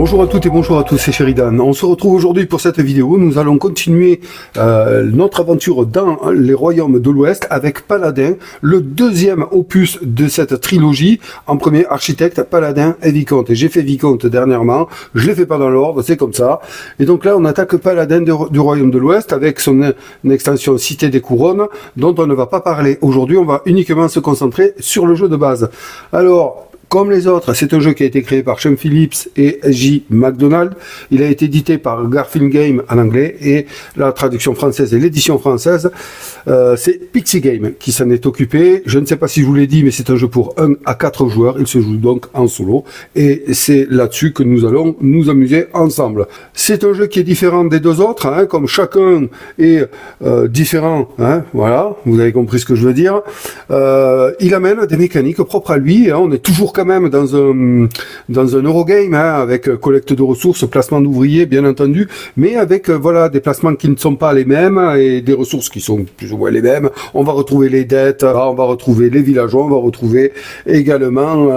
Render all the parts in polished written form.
Bonjour à toutes et bonjour à tous, c'est Sheridan. On se retrouve aujourd'hui pour cette vidéo. Nous allons continuer notre aventure dans les royaumes de l'Ouest avec Paladin, le deuxième opus de cette trilogie. En premier, architecte, Paladin et Vicomte. Et j'ai fait Vicomte dernièrement, je l'ai fait pas dans l'ordre, c'est comme ça. Et donc là, on attaque Paladin du royaume de l'Ouest avec son extension Cité des Couronnes, dont on ne va pas parler. Aujourd'hui, on va uniquement se concentrer sur le jeu de base. Alors, comme les autres, c'est un jeu qui a été créé par Sean Phillips et J. McDonald. Il a été édité par Garfield Game en anglais et la traduction française et l'édition française, c'est Pixie Game qui s'en est occupé. Je ne sais pas si je vous l'ai dit, mais c'est un jeu pour 1 à 4 joueurs. Il se joue donc en solo et c'est là-dessus que nous allons nous amuser ensemble. C'est un jeu qui est différent des deux autres, hein, comme chacun est différent. Hein, voilà, vous avez compris ce que je veux dire. Il amène des mécaniques propres à lui. Hein, on est toujours quand même dans un Eurogame, hein, avec collecte de ressources, placement d'ouvriers bien entendu, mais avec voilà des placements qui ne sont pas les mêmes et des ressources qui sont plus ou moins les mêmes. On va retrouver les dettes, on va retrouver les villageois, on va retrouver également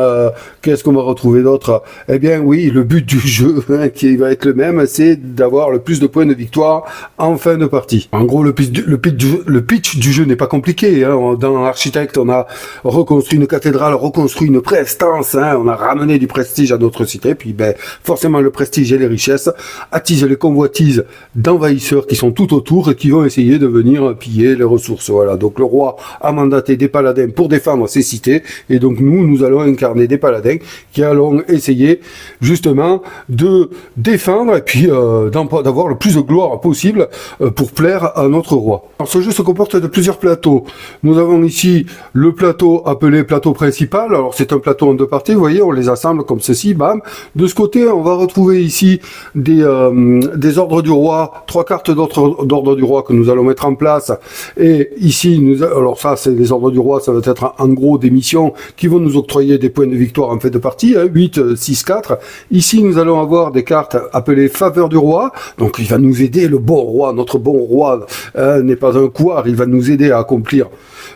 qu'est-ce qu'on va retrouver d'autre? Eh bien oui, le but du jeu, hein, qui va être le même, c'est d'avoir le plus de points de victoire en fin de partie. En gros, le pitch du jeu n'est pas compliqué, hein. Dans Architecte, on a reconstruit une cathédrale, reconstruit une prestance. Hein, on a ramené du prestige à notre cité, puis ben, forcément le prestige et les richesses attisent les convoitises d'envahisseurs qui sont tout autour et qui vont essayer de venir piller les ressources. Voilà. Donc le roi a mandaté des paladins pour défendre ses cités, et donc nous allons incarner des paladins qui allons essayer justement de défendre et puis d'avoir le plus de gloire possible pour plaire à notre roi. Alors ce jeu se comporte de plusieurs plateaux. Nous avons ici le plateau appelé plateau principal. Alors c'est un plateau en deux parties, vous voyez, on les assemble comme ceci, bam. De ce côté, on va retrouver ici des ordres du roi, 3 cartes d'ordre du roi que nous allons mettre en place. Et ici, alors ça, c'est les ordres du roi, ça va être en gros des missions qui vont nous octroyer des points de victoire en fin de partie, hein, 8, 6, 4. Ici, nous allons avoir des cartes appelées faveur du roi, donc il va nous aider, le bon roi, notre bon roi n'est pas un couard, il va nous aider à accomplir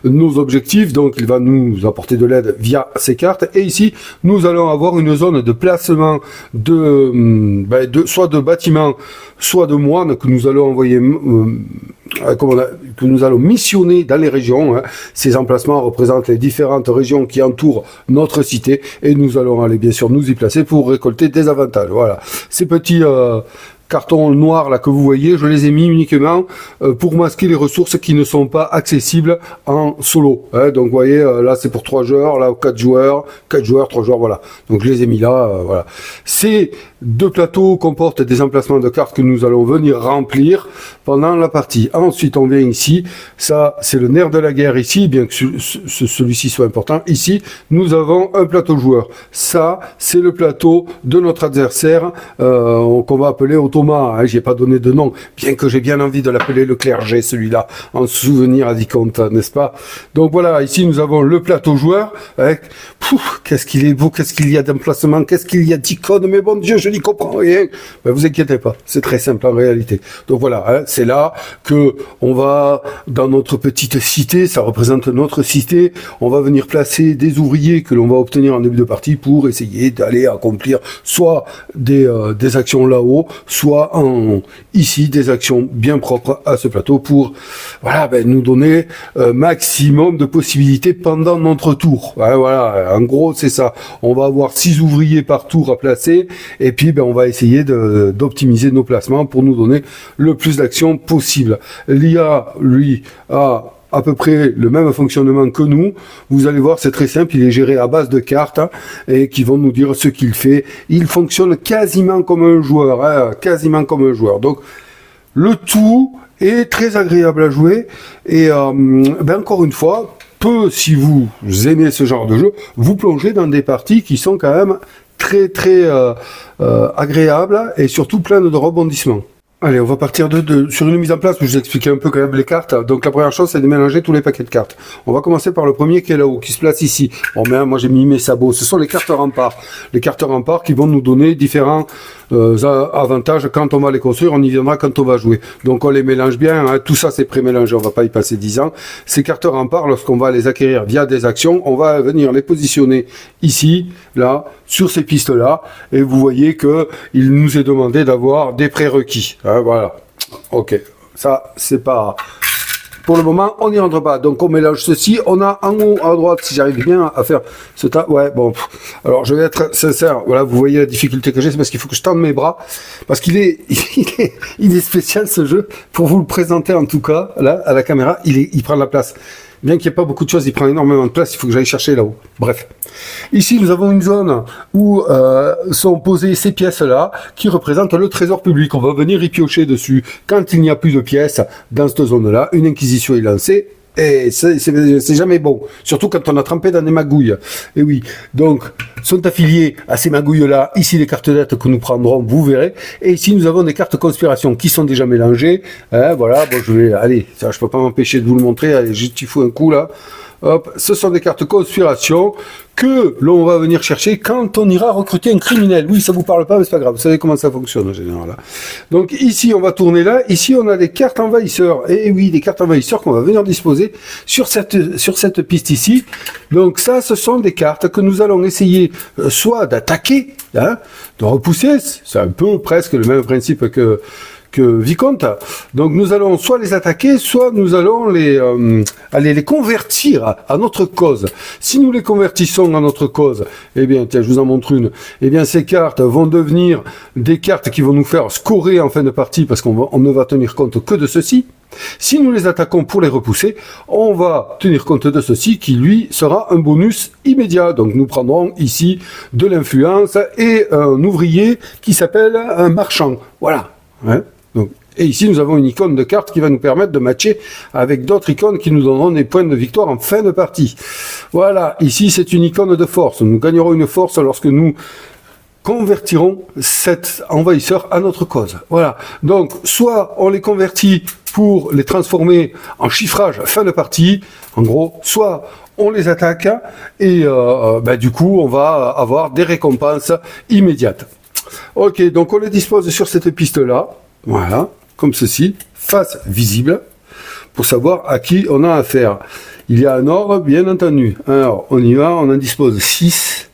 nos objectifs, donc il va nous apporter de l'aide via ces cartes. Et ici, nous allons avoir une zone de placement soit de bâtiments, soit de moines que nous allons envoyer, que nous allons missionner dans les régions. Hein. Ces emplacements représentent les différentes régions qui entourent notre cité, et nous allons aller bien sûr nous y placer pour récolter des avantages. Voilà, ces petits cartons noirs là que vous voyez, je les ai mis uniquement pour masquer les ressources qui ne sont pas accessibles en solo. Hein. Donc vous voyez, là c'est pour 3 joueurs, là 4 joueurs, 3 joueurs, voilà. Donc je les ai mis là, voilà. Ces deux plateaux comportent des emplacements de cartes que nous allons venir remplir pendant la partie. Ensuite on vient ici, ça c'est le nerf de la guerre ici, bien que celui-ci soit important. Ici nous avons un plateau joueur. Ça c'est le plateau de notre adversaire qu'on va appeler Thomas. Hein, j'ai pas donné de nom, bien que j'ai bien envie de l'appeler le clergé, celui-là, en souvenir à Vicomte, n'est-ce pas? Donc voilà, ici nous avons le plateau joueur, avec, qu'est-ce qu'il est beau, qu'est-ce qu'il y a d'emplacement, qu'est-ce qu'il y a d'icônes, mais bon Dieu, je n'y comprends rien. Ben, vous inquiétez pas, c'est très simple en réalité. Donc voilà, hein, c'est là que on va, dans notre petite cité, ça représente notre cité, on va venir placer des ouvriers que l'on va obtenir en début de partie pour essayer d'aller accomplir soit des actions là-haut, soit ici des actions bien propres à ce plateau pour voilà, ben, nous donner maximum de possibilités pendant notre tour. Voilà, en gros c'est ça. On va avoir 6 ouvriers par tour à placer et puis ben, on va essayer d'optimiser nos placements pour nous donner le plus d'actions possible. L'IA, lui, a à peu près le même fonctionnement que nous. Vous allez voir, c'est très simple, il est géré à base de cartes, hein, et qui vont nous dire ce qu'il fait. Il fonctionne quasiment comme un joueur, hein, quasiment comme un joueur. Donc, le tout est très agréable à jouer, et ben encore une fois, si vous aimez ce genre de jeu, vous plongez dans des parties qui sont quand même très agréables, et surtout pleines de rebondissements. Allez, on va partir sur une mise en place où je vous expliquais un peu quand même les cartes. Donc la première chose, c'est de mélanger tous les paquets de cartes. On va commencer par le premier qui est là-haut, qui se place ici. Bon, mais moi j'ai mis mes sabots. Ce sont les cartes remparts. Les cartes remparts qui vont nous donner différents avantages quand on va les construire. On y viendra quand on va jouer. Donc on les mélange bien. Hein. Tout ça c'est pré-mélangé. On va pas y passer 10 ans. Ces cartes remparts, lorsqu'on va les acquérir via des actions, on va venir les positionner ici, là, sur ces pistes-là. Et vous voyez que il nous est demandé d'avoir des prérequis. Voilà, ok, ça c'est pas, pour le moment on n'y rentre pas, donc on mélange ceci, on a en haut à droite, si j'arrive bien à faire ce tas, ouais bon, alors je vais être sincère, voilà, vous voyez la difficulté que j'ai, c'est parce qu'il faut que je tende mes bras, parce qu'il est, il est spécial ce jeu, pour vous le présenter en tout cas, là, à la caméra, il prend de la place. Bien qu'il n'y ait pas beaucoup de choses, il prend énormément de place, il faut que j'aille chercher là-haut. Bref. Ici, nous avons une zone où sont posées ces pièces-là, qui représentent le trésor public. On va venir y piocher dessus. Quand il n'y a plus de pièces dans cette zone-là, une inquisition est lancée. Et c'est jamais bon, surtout quand on a trempé dans des magouilles. Et oui, donc sont affiliés à ces magouilles-là, ici les cartes dettes que nous prendrons, vous verrez. Et ici nous avons des cartes conspiration qui sont déjà mélangées. Hein, voilà, bon je vais, allez, ça, je peux pas m'empêcher de vous le montrer, allez, juste il faut un coup là. Hop, ce sont des cartes conspiration que l'on va venir chercher quand on ira recruter un criminel. Oui, ça vous parle pas, mais c'est pas grave. Vous savez comment ça fonctionne en général. Là. Donc ici, on va tourner là. Ici, on a des cartes envahisseurs. Et oui, des cartes envahisseurs qu'on va venir disposer sur cette piste ici. Donc ça, ce sont des cartes que nous allons essayer soit d'attaquer, hein, de repousser. C'est un peu presque le même principe que Vicomte. Donc nous allons soit les attaquer, soit nous allons aller les convertir à notre cause. Si nous les convertissons à notre cause, eh bien, tiens, je vous en montre une, eh bien ces cartes vont devenir des cartes qui vont nous faire scorer en fin de partie, parce qu'on ne va tenir compte que de ceci. Si nous les attaquons pour les repousser, on va tenir compte de ceci qui, lui, sera un bonus immédiat. Donc nous prendrons ici de l'influence et un ouvrier qui s'appelle un marchand. Voilà. Hein. Donc, et ici, nous avons une icône de carte qui va nous permettre de matcher avec d'autres icônes qui nous donneront des points de victoire en fin de partie. Voilà, ici, c'est une icône de force. Nous gagnerons une force lorsque nous convertirons cet envahisseur à notre cause. Voilà, donc soit on les convertit pour les transformer en chiffrage fin de partie, en gros, soit on les attaque et du coup, on va avoir des récompenses immédiates. Ok, donc on les dispose sur cette piste-là, voilà, comme ceci, face visible, pour savoir à qui on a affaire. Il y a un ordre, bien entendu. Alors, on y va, on en dispose 6,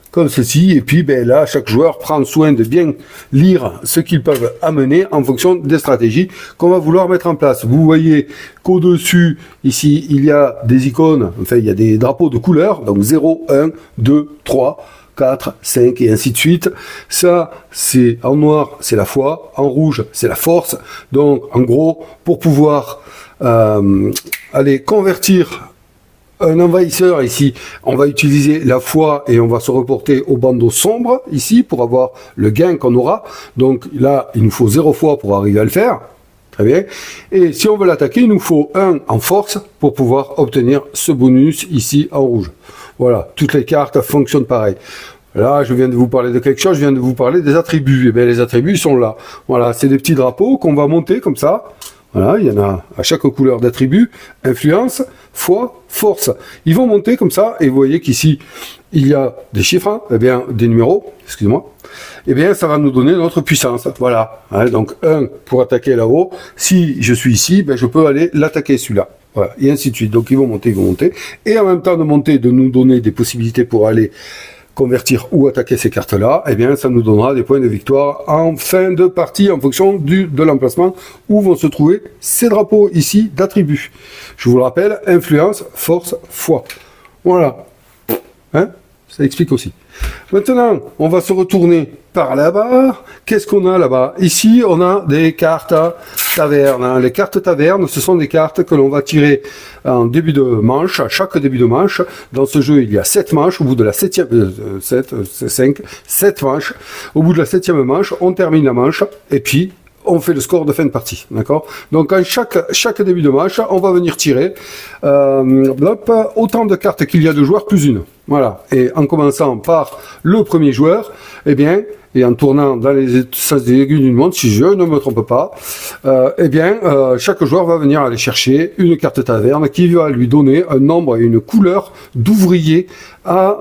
comme ceci, et puis ben, là, chaque joueur prend soin de bien lire ce qu'ils peuvent amener en fonction des stratégies qu'on va vouloir mettre en place. Vous voyez qu'au-dessus, ici, il y a des icônes, enfin, il y a des drapeaux de couleurs, donc 0, 1, 2, 3, 4, 5 et ainsi de suite. Ça, c'est en noir, c'est la foi, en rouge, c'est la force. Donc, en gros, pour pouvoir aller convertir un envahisseur ici, on va utiliser la foi et on va se reporter au bandeau sombre ici pour avoir le gain qu'on aura. Donc là, il nous faut 0 foi pour arriver à le faire. Très bien. Et si on veut l'attaquer, il nous faut 1 en force pour pouvoir obtenir ce bonus ici en rouge. Voilà, toutes les cartes fonctionnent pareil. Là, je viens de vous parler de quelque chose, je viens de vous parler des attributs. Et bien, les attributs ils sont là. Voilà, c'est des petits drapeaux qu'on va monter comme ça. Voilà, il y en a à chaque couleur d'attributs. Influence, foi, force. Ils vont monter comme ça, et vous voyez qu'ici, il y a des chiffres, hein, eh bien, des numéros, excusez-moi. Eh bien, ça va nous donner notre puissance. Voilà. Hein, donc, 1 pour attaquer là-haut. Si je suis ici, ben, je peux aller l'attaquer celui-là. Voilà, et ainsi de suite. Donc, ils vont monter, ils vont monter. Et en même temps de monter, de nous donner des possibilités pour aller convertir ou attaquer ces cartes-là, eh bien, ça nous donnera des points de victoire en fin de partie en fonction de l'emplacement où vont se trouver ces drapeaux ici d'attributs. Je vous le rappelle, influence, force, foi. Voilà. Hein? Ça explique aussi. Maintenant, on va se retourner par là-bas. Qu'est-ce qu'on a là-bas? Ici, on a des cartes taverne. Les cartes taverne, ce sont des cartes que l'on va tirer en début de manche, à chaque début de manche. Dans ce jeu, il y a 7 manches. Au bout de la 7 manches. Au bout de la 7e manche, on termine la manche et puis on fait le score de fin de partie, d'accord? Donc, à chaque début de match, on va venir tirer autant de cartes qu'il y a de joueurs plus une. Voilà. Et en commençant par le premier joueur, eh bien, et en tournant dans les sens des aiguilles d'une montre, si je ne me trompe pas, chaque joueur va venir aller chercher une carte taverne qui va lui donner un nombre et une couleur d'ouvriers à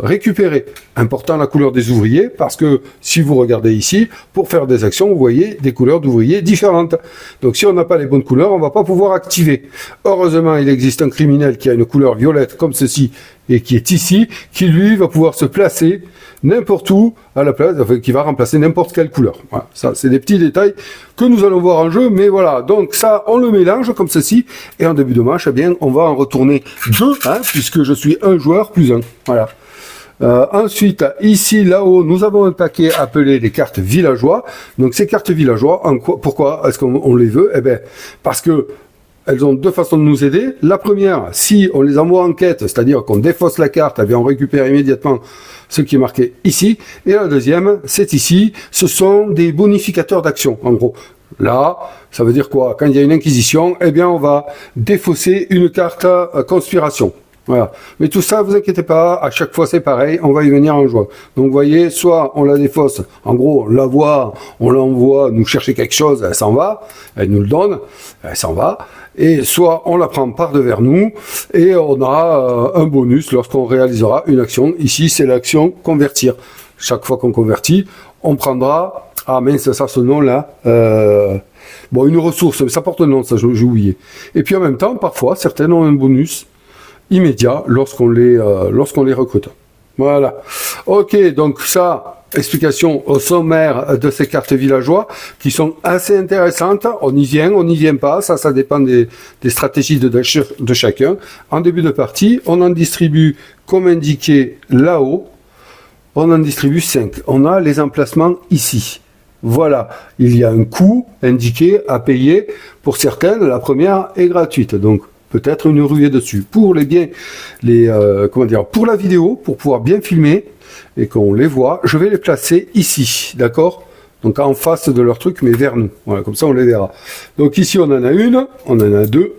récupérer. Important la couleur des ouvriers, parce que si vous regardez ici, pour faire des actions, vous voyez des couleurs d'ouvriers différentes. Donc si on n'a pas les bonnes couleurs, on ne va pas pouvoir activer. Heureusement, il existe un criminel qui a une couleur violette comme ceci, et qui est ici, qui lui va pouvoir se placer n'importe où à la place, enfin, qui va remplacer n'importe quelle couleur. Voilà, ça c'est des petits détails que nous allons voir en jeu, mais voilà, donc ça on le mélange comme ceci, et en début de match, eh bien, on va en retourner 2, hein, puisque je suis un joueur plus 1. Voilà. Ensuite, ici, là-haut, nous avons un paquet appelé les cartes villageois. Donc ces cartes villageois, pourquoi est-ce qu'on les veut? Eh bien, parce que elles ont deux façons de nous aider. La première, si on les envoie en quête, c'est-à-dire qu'on défausse la carte, eh bien on récupère immédiatement ce qui est marqué ici. Et la deuxième, c'est ici, ce sont des bonificateurs d'action, en gros. Là, ça veut dire quoi? Quand il y a une inquisition, eh bien on va défausser une carte conspiration. Voilà. Mais tout ça, vous inquiétez pas, à chaque fois c'est pareil, on va y venir en jouant. Donc vous voyez, soit on la défausse, en gros, on la voit, on l'envoie nous chercher quelque chose, elle s'en va, elle nous le donne, elle s'en va, et soit on la prend par devers nous, et on a un bonus lorsqu'on réalisera une action. Ici, c'est l'action convertir. Chaque fois qu'on convertit, on prendra, ah mince, ça ce nom-là, bon, une ressource, ça porte le nom, ça j'ai oublié. Et puis en même temps, parfois, certaines ont un bonus immédiat lorsqu'on les recrute. Voilà. Ok, donc ça, explication au sommaire de ces cartes villageois qui sont assez intéressantes. On y vient pas, ça dépend des stratégies de chacun. En début de partie, on en distribue, comme indiqué là-haut, on en distribue 5. On a les emplacements ici. Voilà, il y a un coût indiqué à payer. Pour certaines, la première est gratuite, donc peut-être une ruée dessus. Pour pour la vidéo, pour pouvoir bien filmer et qu'on les voit, je vais les placer ici, d'accord? Donc en face de leur truc, mais vers nous. Voilà, comme ça on les verra. Donc ici on en a une, on en a 2,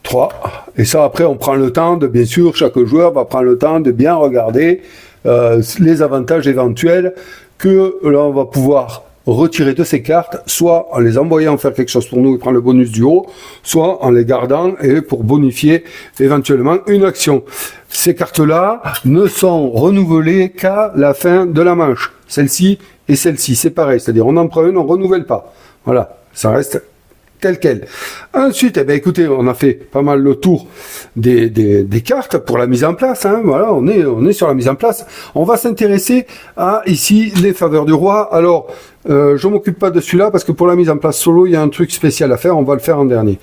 3. Et ça après on prend le temps de, bien sûr, chaque joueur va prendre le temps de bien regarder les avantages éventuels que là on va pouvoir retirer de ces cartes, soit en les envoyant faire quelque chose pour nous et prendre le bonus du haut, soit en les gardant et pour bonifier éventuellement une action. Ces cartes-là ne sont renouvelées qu'à la fin de la manche. Celle-ci et celle-ci, c'est pareil, c'est-à-dire on en prend une, on renouvelle pas. Voilà, ça reste tel quel. Ensuite, eh bien, écoutez, on a fait pas mal le tour des cartes pour la mise en place. Hein. Voilà, on est sur la mise en place. On va s'intéresser à ici les faveurs du roi. Alors, je m'occupe pas de celui-là parce que pour la mise en place solo, il y a un truc spécial à faire. On va le faire en dernier.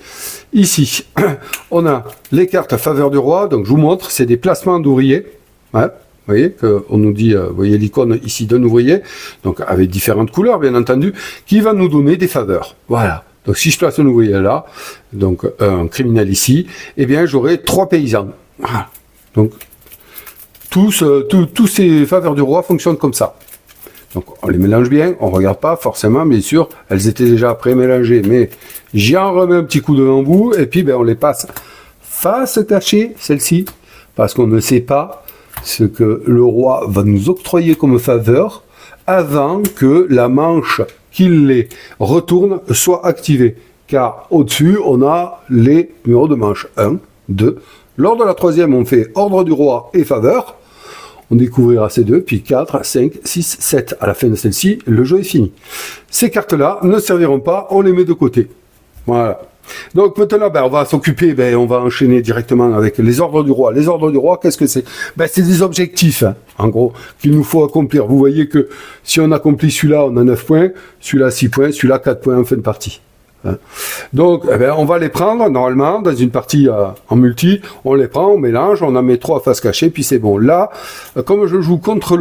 Ici, on a les cartes faveurs du roi. Donc, je vous montre, c'est des placements d'ouvriers. Ouais. Vous voyez qu'on nous dit, vous voyez l'icône ici d'un ouvrier, donc avec différentes couleurs, bien entendu, qui va nous donner des faveurs. Voilà. Donc si je place un ouvrier là, donc un criminel ici, eh bien j'aurai 3 paysans. Voilà. Donc tous ces faveurs du roi fonctionnent comme ça. Donc on les mélange bien, on regarde pas forcément, bien sûr, elles étaient déjà pré-mélangées, mais j'en remets un petit coup devant vous, et puis ben, on les passe face cachée, celle-ci, parce qu'on ne sait pas ce que le roi va nous octroyer comme faveur avant que la manche qu'il les retourne soit activée. Car au-dessus, on a les numéros de manche. 1, 2. Lors de la troisième, on fait ordre du roi et faveur. On découvrira ces deux, puis 4, 5, 6, 7. À la fin de celle-ci, le jeu est fini. Ces cartes-là ne serviront pas, on les met de côté. Voilà. Donc maintenant, on va s'occuper, on va enchaîner directement avec les ordres du roi. Les ordres du roi, qu'est-ce que c'est? C'est des objectifs, hein, en gros, qu'il nous faut accomplir. Vous voyez que si on accomplit celui-là, on a 9 points, celui-là 6 points, celui-là 4 points en fin de partie. Hein. Donc, on va les prendre, normalement, dans une partie en multi, on les prend, on mélange, on en met 3 face cachée, puis c'est bon. Là, comme je joue contre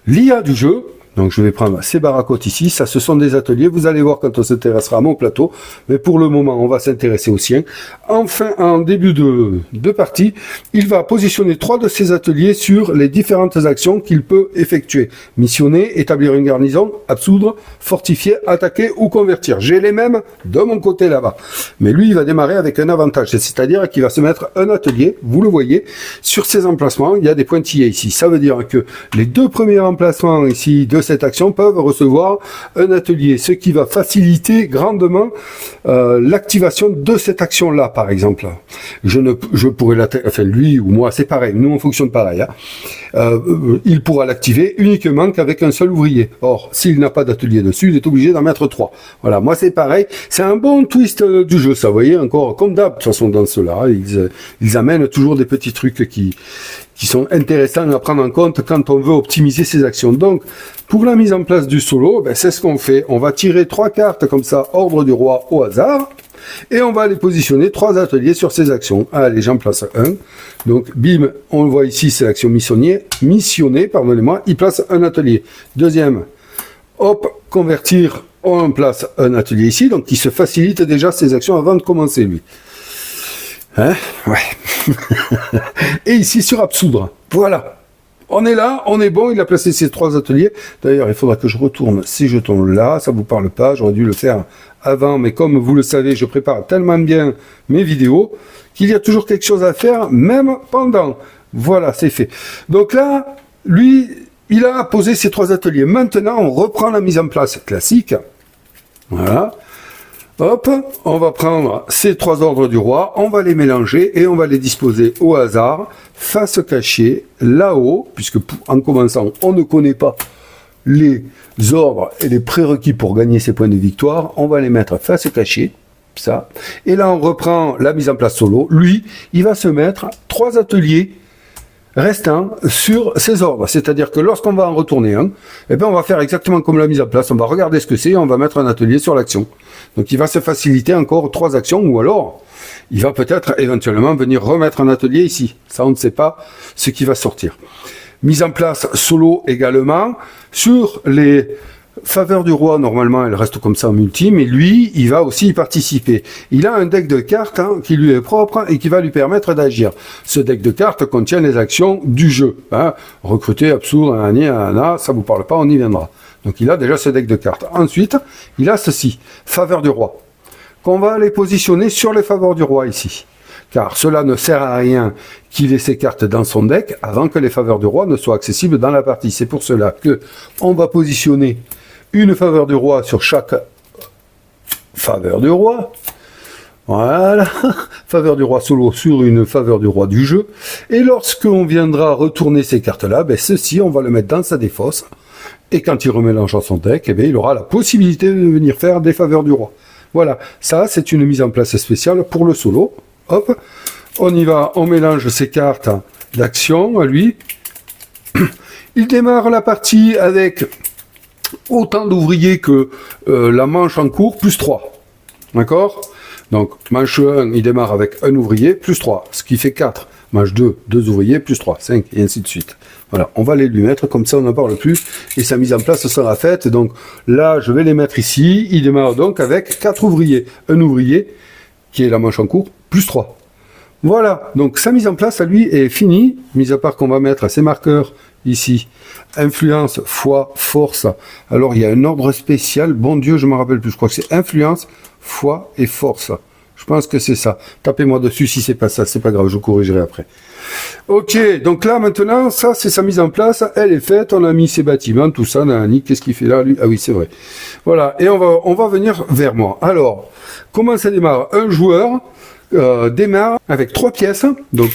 l'IA du jeu, Donc je vais prendre ces baracotes ici, ça ce sont des ateliers, vous allez voir quand on s'intéressera à mon plateau, mais pour le moment on va s'intéresser au sien. Enfin, en début de partie, il va positionner 3 de ces ateliers sur les différentes actions qu'il peut effectuer. Missionner, établir une garnison, absoudre, fortifier, attaquer ou convertir. J'ai les mêmes de mon côté là-bas. Mais lui il va démarrer avec un avantage, c'est-à-dire qu'il va se mettre un atelier, vous le voyez, sur ces emplacements, il y a des pointillés ici. Ça veut dire que les 2 premiers emplacements ici de cette action peuvent recevoir un atelier, ce qui va faciliter grandement l'activation de cette action-là, par exemple. Je pourrais enfin lui ou moi, c'est pareil, nous on fonctionne pareil. Hein. Il pourra l'activer uniquement qu'avec un seul ouvrier. Or, s'il n'a pas d'atelier dessus, il est obligé d'en mettre 3. Voilà, moi c'est pareil, c'est un bon twist du jeu, ça, vous voyez, encore comme d'hab, de toute façon dans cela, ils amènent toujours des petits trucs qui sont intéressants à prendre en compte quand on veut optimiser ses actions. Donc, pour la mise en place du solo, ben, c'est ce qu'on fait. On va tirer 3 cartes comme ça, ordre du roi au hasard, et on va aller positionner 3 ateliers sur ces actions. Allez, j'en place un. Donc, bim, on le voit ici, c'est l'action missionner, pardonnez-moi, il place un atelier. Deuxième, hop, convertir, on place un atelier ici, donc il se facilite déjà ses actions avant de commencer, lui. Hein? Ouais. Et ici sur absoudre. Voilà. On est là, on est bon, il a placé ces 3 ateliers. D'ailleurs, il faudra que je retourne ces jetons là, ça vous parle pas, j'aurais dû le faire avant, mais comme vous le savez, je prépare tellement bien mes vidéos qu'il y a toujours quelque chose à faire, même pendant. Voilà, c'est fait. Donc là, lui, il a posé ces 3 ateliers. Maintenant, on reprend la mise en place classique. Voilà. Hop, on va prendre ces 3 ordres du roi, on va les mélanger et on va les disposer au hasard, face cachée, là-haut, puisque en commençant, on ne connaît pas les ordres et les prérequis pour gagner ces points de victoire, on va les mettre face cachée, ça, et là on reprend la mise en place solo, lui, il va se mettre 3 ateliers restant sur ces ordres. C'est-à-dire que lorsqu'on va en retourner un, eh bien on va faire exactement comme la mise en place. On va regarder ce que c'est et on va mettre un atelier sur l'action. Donc il va se faciliter encore 3 actions, ou alors il va peut-être éventuellement venir remettre un atelier ici. Ça, on ne sait pas ce qui va sortir. Mise en place solo également. Sur les faveurs du roi, normalement, elle reste comme ça en multi, mais lui, il va aussi y participer. Il a un deck de cartes qui lui est propre et qui va lui permettre d'agir. Ce deck de cartes contient les actions du jeu. Hein. Recruter, absoudre, ça vous parle pas, on y viendra. Donc il a déjà ce deck de cartes. Ensuite, il a ceci, faveur du roi, qu'on va aller positionner sur les faveurs du roi ici. Car cela ne sert à rien qu'il ait ses cartes dans son deck avant que les faveurs du roi ne soient accessibles dans la partie. C'est pour cela que on va positionner une faveur du roi sur chaque faveur du roi. Voilà, faveur du roi solo sur une faveur du roi du jeu. Et lorsqu'on viendra retourner ces cartes-là, ben ceci, on va le mettre dans sa défausse. Et quand il remélange à son deck, eh bien, il aura la possibilité de venir faire des faveurs du roi. Voilà, ça c'est une mise en place spéciale pour le solo. Hop, on y va, on mélange ces cartes d'action à lui. Il démarre la partie avec autant d'ouvriers que la manche en cours, plus 3. D'accord? Donc, manche 1, il démarre avec un ouvrier, plus 3, ce qui fait 4. Manche 2, 2 ouvriers, plus 3, 5, et ainsi de suite. Voilà, on va les lui mettre, comme ça on n'en parle plus, et sa mise en place sera faite. Donc là, je vais les mettre ici. Il démarre donc avec 4 ouvriers. Un ouvrier, qui est la manche en cours, plus 3. Voilà, donc sa mise en place à lui est finie, mis à part qu'on va mettre ces marqueurs ici. Influence, foi, force. Alors il y a un ordre spécial, bon Dieu, je me rappelle plus, je crois que c'est influence, foi et force. Je pense que c'est ça. Tapez-moi dessus si c'est pas ça, c'est pas grave, je corrigerai après. Ok, donc là maintenant, ça c'est sa mise en place, elle est faite, on a mis ses bâtiments, tout ça, Nani, qu'est-ce qu'il fait là lui? Ah oui, c'est vrai. Voilà, et on va venir vers moi. Alors, comment ça démarre? Un joueur démarre avec 3 pièces, donc,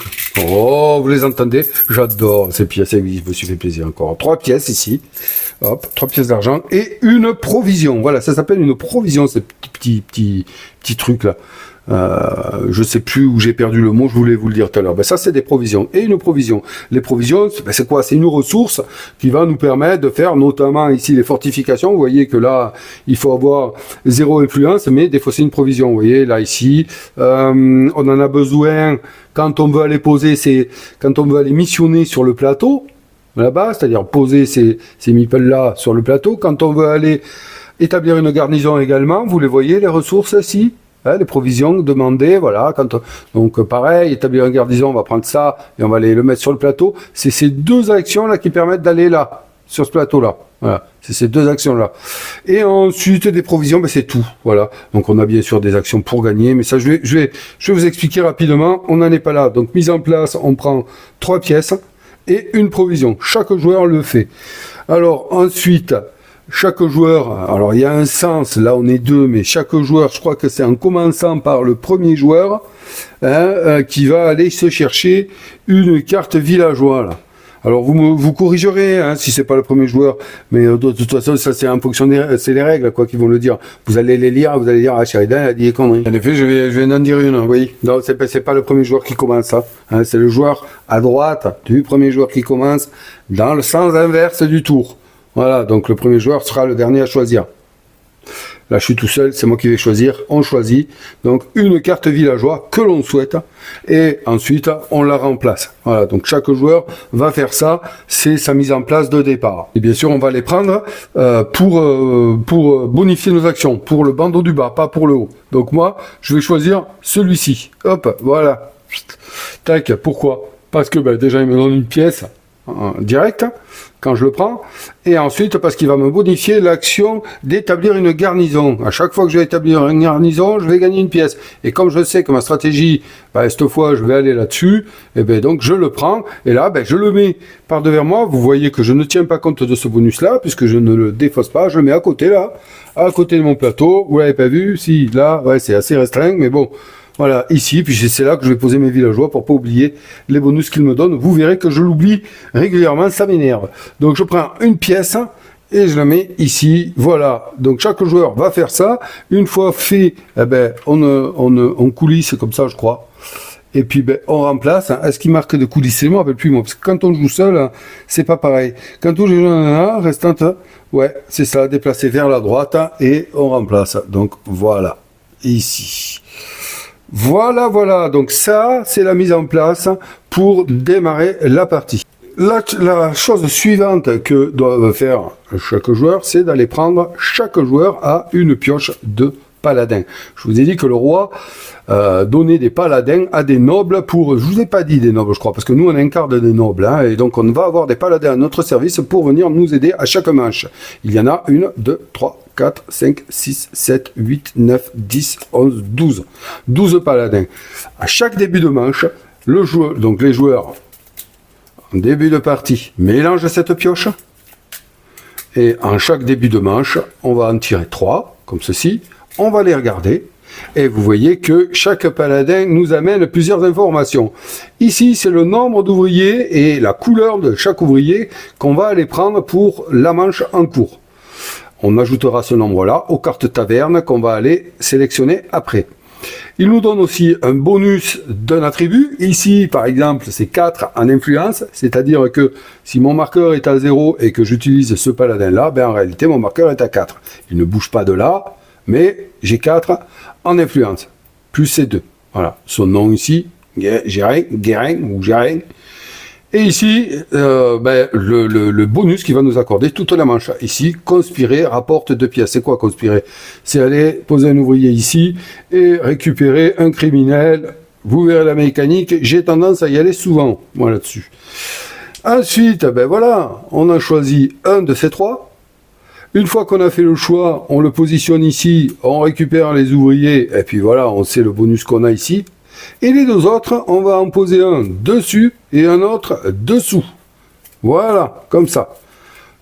oh, vous les entendez, j'adore ces pièces, je me suis fait plaisir encore. 3 pièces ici, hop, 3 pièces d'argent, et une provision, voilà, ça s'appelle une provision, ces petits trucs là. Je sais plus où j'ai perdu le mot, je voulais vous le dire tout à l'heure. Ben ça c'est des provisions. Et une provision. Les provisions, ben c'est quoi? C'est une ressource qui va nous permettre de faire notamment ici les fortifications. Vous voyez que là, il faut avoir 0 influence, mais des fois c'est une provision. Vous voyez, là ici, on en a besoin quand on veut aller poser, quand on veut aller missionner sur le plateau. là-bas, c'est-à-dire poser ces meeples-là sur le plateau. Quand on veut aller établir une garnison également, vous les voyez, les ressources ici, hein, les provisions demandées, voilà. Donc pareil, établir une garnison, on va prendre ça et on va aller le mettre sur le plateau. C'est ces deux actions-là qui permettent d'aller là, sur ce plateau-là. Voilà, c'est ces deux actions-là. Et ensuite, des provisions, ben c'est tout. Voilà. Donc on a bien sûr des actions pour gagner, mais ça, je vais vous expliquer rapidement. On n'en est pas là. Donc mise en place, on prend 3 pièces et une provision. Chaque joueur le fait. Alors ensuite, chaque joueur, alors il y a un sens, là on est 2, mais chaque joueur, je crois que c'est en commençant par le premier joueur, hein, qui va aller se chercher une carte villageois, là. Alors vous corrigerez, hein, si c'est pas le premier joueur, mais de toute façon ça c'est en fonction c'est les règles quoi qui vont le dire. Vous allez les lire, vous allez dire ah Sheridan a dit des conneries. En effet je vais en dire une, oui. Non c'est pas le premier joueur qui commence, hein, c'est le joueur à droite du premier joueur qui commence dans le sens inverse du tour. Voilà, donc le premier joueur sera le dernier à choisir. Là, je suis tout seul, c'est moi qui vais choisir. On choisit donc une carte villageois que l'on souhaite et ensuite on la remplace. Voilà, donc chaque joueur va faire ça, c'est sa mise en place de départ. Et bien sûr, on va les prendre pour bonifier nos actions, pour le bandeau du bas, pas pour le haut. Donc moi, je vais choisir celui-ci. Hop, voilà. Tac, pourquoi? Parce que déjà, il me donne une pièce direct quand je le prends, et ensuite parce qu'il va me bonifier l'action d'établir une garnison. À chaque fois que je vais établir une garnison, je vais gagner une pièce. Et comme je sais que ma stratégie, cette fois, je vais aller là-dessus, et donc je le prends, et là, je le mets par devers moi. Vous voyez que je ne tiens pas compte de ce bonus-là, puisque je ne le défausse pas, je le mets à côté là, à côté de mon plateau. Vous l'avez pas vu? Si, là, ouais, c'est assez restreint, mais bon. Voilà, ici, puis c'est là que je vais poser mes villageois pour pas oublier les bonus qu'ils me donnent. Vous verrez que je l'oublie régulièrement, ça m'énerve. Donc je prends une pièce et je la mets ici, voilà. Donc chaque joueur va faire ça. Une fois fait, on coulisse comme ça, je crois. Et puis on remplace. Est-ce qu'il marque de coulisser? Je me rappelle plus moi, parce que quand on joue seul, c'est pas pareil. Quand on joue restante, ouais, c'est ça, déplacer vers la droite et on remplace. Donc voilà, ici. Voilà, donc ça, c'est la mise en place pour démarrer la partie. La chose suivante que doit faire chaque joueur, c'est d'aller prendre, chaque joueur a une pioche de paladin. Je vous ai dit que le roi donnait des paladins à des nobles pour... Je vous ai pas dit des nobles, je crois, parce que nous, on incarne des nobles, hein, et donc on va avoir des paladins à notre service pour venir nous aider à chaque manche. Il y en a 1, 2, 3, 4, 5, 6, 7, 8, 9, 10, 11, 12. 12 paladins. À chaque début de manche, donc les joueurs, en début de partie, mélangent cette pioche. Et en chaque début de manche, on va en tirer 3, comme ceci. On va les regarder. Et vous voyez que chaque paladin nous amène plusieurs informations. Ici, c'est le nombre d'ouvriers et la couleur de chaque ouvrier qu'on va aller prendre pour la manche en cours. On ajoutera ce nombre-là aux cartes taverne qu'on va aller sélectionner après. Il nous donne aussi un bonus d'un attribut. Ici, par exemple, c'est 4 en influence, c'est-à-dire que si mon marqueur est à 0 et que j'utilise ce paladin-là, en réalité, mon marqueur est à 4. Il ne bouge pas de là, mais j'ai 4 en influence, plus ces 2. Voilà, son nom ici, Guérin ou Gérin. Et ici, le bonus qui va nous accorder toute la manche. Ici, conspirer rapporte 2 pièces. C'est quoi conspirer? C'est aller poser un ouvrier ici et récupérer un criminel. Vous verrez la mécanique, j'ai tendance à y aller souvent, moi là-dessus. Ensuite, voilà, on a choisi un de ces 3. Une fois qu'on a fait le choix, on le positionne ici, on récupère les ouvriers, et puis voilà, on sait le bonus qu'on a ici. Et les 2 autres, on va en poser un dessus et un autre dessous. Voilà, comme ça.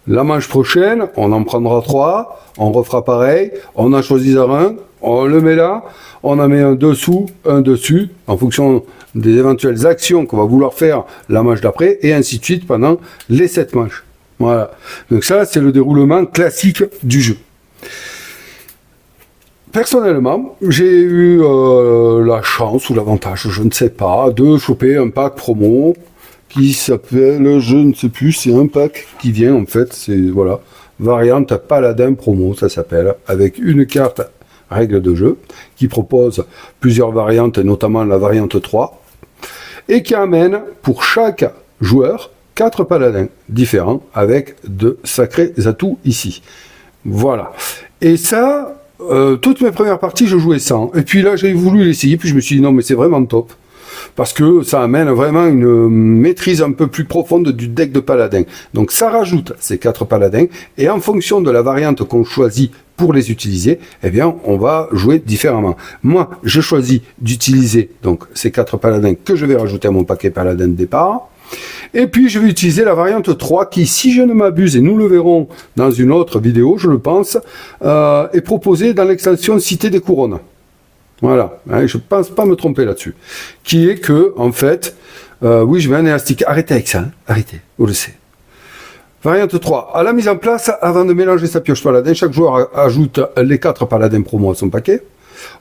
La manche prochaine, on en prendra 3, on refera pareil, on en choisira un, on le met là, on en met un dessous, un dessus, en fonction des éventuelles actions qu'on va vouloir faire la manche d'après, et ainsi de suite pendant les 7 manches. Voilà. Donc ça, c'est le déroulement classique du jeu. Personnellement, j'ai eu la chance ou l'avantage, je ne sais pas, de choper un pack promo qui s'appelle, je ne sais plus, c'est un pack qui vient en fait, c'est voilà, variante Paladin promo, ça s'appelle, avec une carte règle de jeu qui propose plusieurs variantes, et notamment la variante 3, et qui amène pour chaque joueur 4 paladins différents avec de sacrés atouts ici. Voilà. Et ça, toutes mes premières parties, je jouais sans. Et puis là, j'ai voulu l'essayer, puis je me suis dit non, mais c'est vraiment top. Parce que ça amène vraiment une maîtrise un peu plus profonde du deck de paladins. Donc ça rajoute ces 4 paladins, et en fonction de la variante qu'on choisit pour les utiliser, eh bien, on va jouer différemment. Moi, je choisis d'utiliser donc ces 4 paladins que je vais rajouter à mon paquet paladin de départ. Et puis, je vais utiliser la variante 3 qui, si je ne m'abuse, et nous le verrons dans une autre vidéo, je le pense, est proposée dans l'extension Cité des Couronnes. Voilà, hein, je ne pense pas me tromper là-dessus. Qui est que, en fait, oui, je mets un élastique. Arrêtez avec ça, hein. Arrêtez, vous le savez. Variante 3. À la mise en place, avant de mélanger sa pioche paladin, chaque joueur ajoute les 4 paladins promo à son paquet.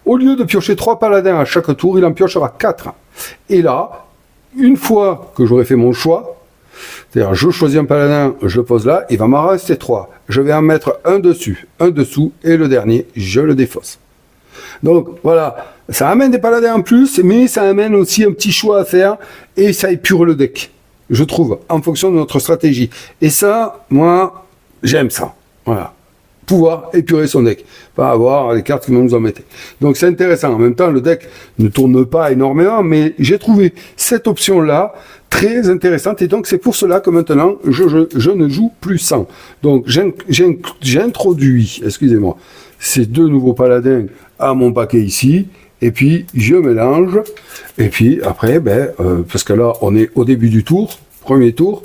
Au lieu de piocher 3 paladins à chaque tour, il en piochera 4. Et là, une fois que j'aurai fait mon choix, c'est-à-dire je choisis un paladin, je le pose là, il va m'en rester 3. Je vais en mettre un dessus, un dessous, et le dernier, je le défausse. Donc voilà, ça amène des paladins en plus, mais ça amène aussi un petit choix à faire, et ça épure le deck, je trouve, en fonction de notre stratégie. Et ça, moi, j'aime ça. Voilà. Pouvoir épurer son deck, pas avoir les cartes qui vont nous embêter. Donc c'est intéressant. En même temps, le deck ne tourne pas énormément, mais j'ai trouvé cette option-là très intéressante, et donc c'est pour cela que maintenant, je ne joue plus sans. Donc j'ai introduit, excusez-moi, ces 2 nouveaux paladins à mon paquet ici, et puis je mélange, et puis après, parce que là, on est au début du tour, premier tour,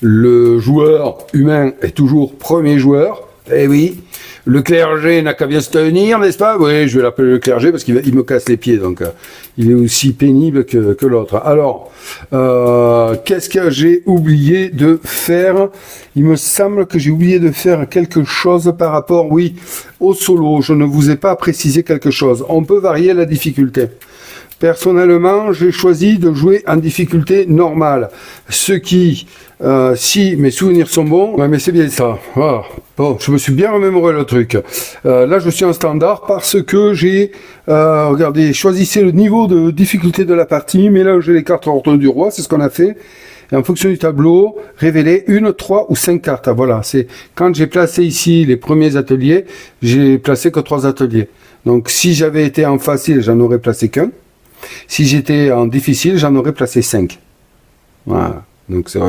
le joueur humain est toujours premier joueur. Eh oui, le clergé n'a qu'à bien se tenir, n'est-ce pas? Oui, je vais l'appeler le clergé parce qu'il me casse les pieds, donc il est aussi pénible que l'autre. Alors, qu'est-ce que j'ai oublié de faire? Il me semble que j'ai oublié de faire quelque chose par rapport, oui, au solo. Je ne vous ai pas précisé quelque chose. On peut varier la difficulté. Personnellement, j'ai choisi de jouer en difficulté normale. Ce qui, si mes souvenirs sont bons, ouais, mais c'est bien ça. Voilà. Bon, je me suis bien remémoré le truc. Là, je suis en standard parce que j'ai, regardez, choisissez le niveau de difficulté de la partie, mélangez les cartes ordre du roi, c'est ce qu'on a fait. Et en fonction du tableau, révéler 1, 3 ou 5 cartes. Voilà, c'est quand j'ai placé ici les premiers ateliers, j'ai placé que 3 ateliers. Donc, si j'avais été en facile, j'en aurais placé qu'un. Si j'étais en difficile, j'en aurais placé 5. Voilà. Donc c'est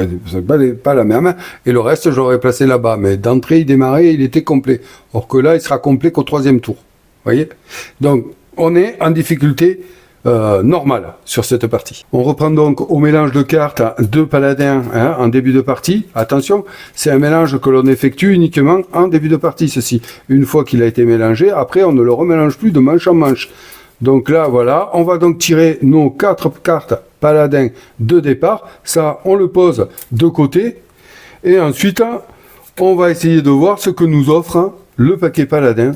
pas la même. Et le reste, j'aurais placé là-bas. Mais d'entrée, il démarrait, il était complet. Or que là, il sera complet qu'au 3e tour. Voyez? Donc, on est en difficulté normale sur cette partie. On reprend donc au mélange de cartes de paladins en début de partie. Attention, c'est un mélange que l'on effectue uniquement en début de partie, ceci. Une fois qu'il a été mélangé, après, on ne le remélange plus de manche en manche. Donc là, voilà, on va donc tirer nos 4 cartes paladins de départ. Ça, on le pose de côté. Et ensuite, on va essayer de voir ce que nous offre le paquet paladin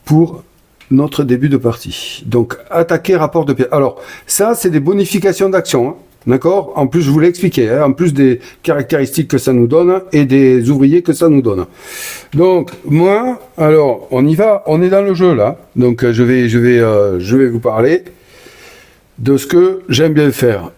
pour notre début de partie. Donc, attaquer rapport de pièces. Alors, ça, c'est des bonifications d'action. Hein. D'accord? En plus, je vous l'ai expliqué, hein, en plus des caractéristiques que ça nous donne et des ouvriers que ça nous donne. Donc, moi, alors, on y va, on est dans le jeu, là. Donc, je vais vous parler de ce que j'aime bien faire.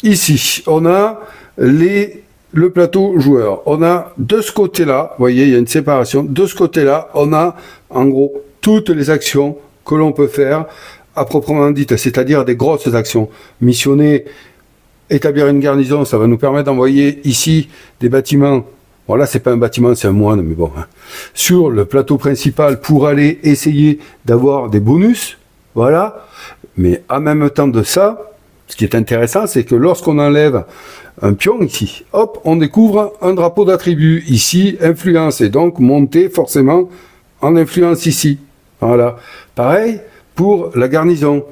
Ici, on a le plateau joueur. On a de ce côté-là, vous voyez, il y a une séparation. De ce côté-là, on a, en gros, toutes les actions que l'on peut faire à proprement dite, c'est-à-dire des grosses actions. Missionner, établir une garnison, ça va nous permettre d'envoyer ici des bâtiments. Bon là, c'est pas un bâtiment, c'est un moine, mais bon. Hein. Sur le plateau principal pour aller essayer d'avoir des bonus, voilà. Mais en même temps de ça, ce qui est intéressant, c'est que lorsqu'on enlève un pion ici, hop, on découvre un drapeau d'attribut ici, influence, et donc monter forcément en influence ici. Voilà. Pareil pour la garnison.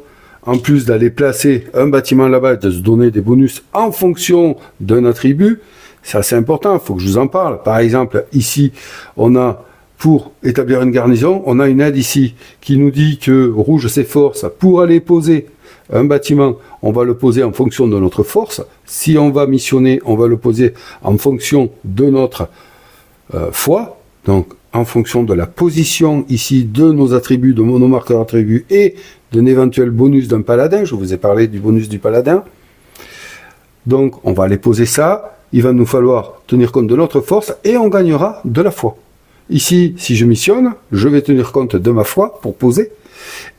En plus d'aller placer un bâtiment là-bas, de se donner des bonus en fonction d'un attribut, c'est assez important, il faut que je vous en parle. Par exemple, ici, on a, pour établir une garnison, on a une aide ici qui nous dit que rouge c'est force. Pour aller poser un bâtiment, on va le poser en fonction de notre force. Si on va missionner, on va le poser en fonction de notre foi. Donc, en fonction de la position ici de nos attributs, de nos marqueurs attributs et d'un éventuel bonus d'un paladin. Je vous ai parlé du bonus du paladin. Donc, on va aller poser ça. Il va nous falloir tenir compte de notre force et on gagnera de la foi. Ici, si je missionne, je vais tenir compte de ma foi pour poser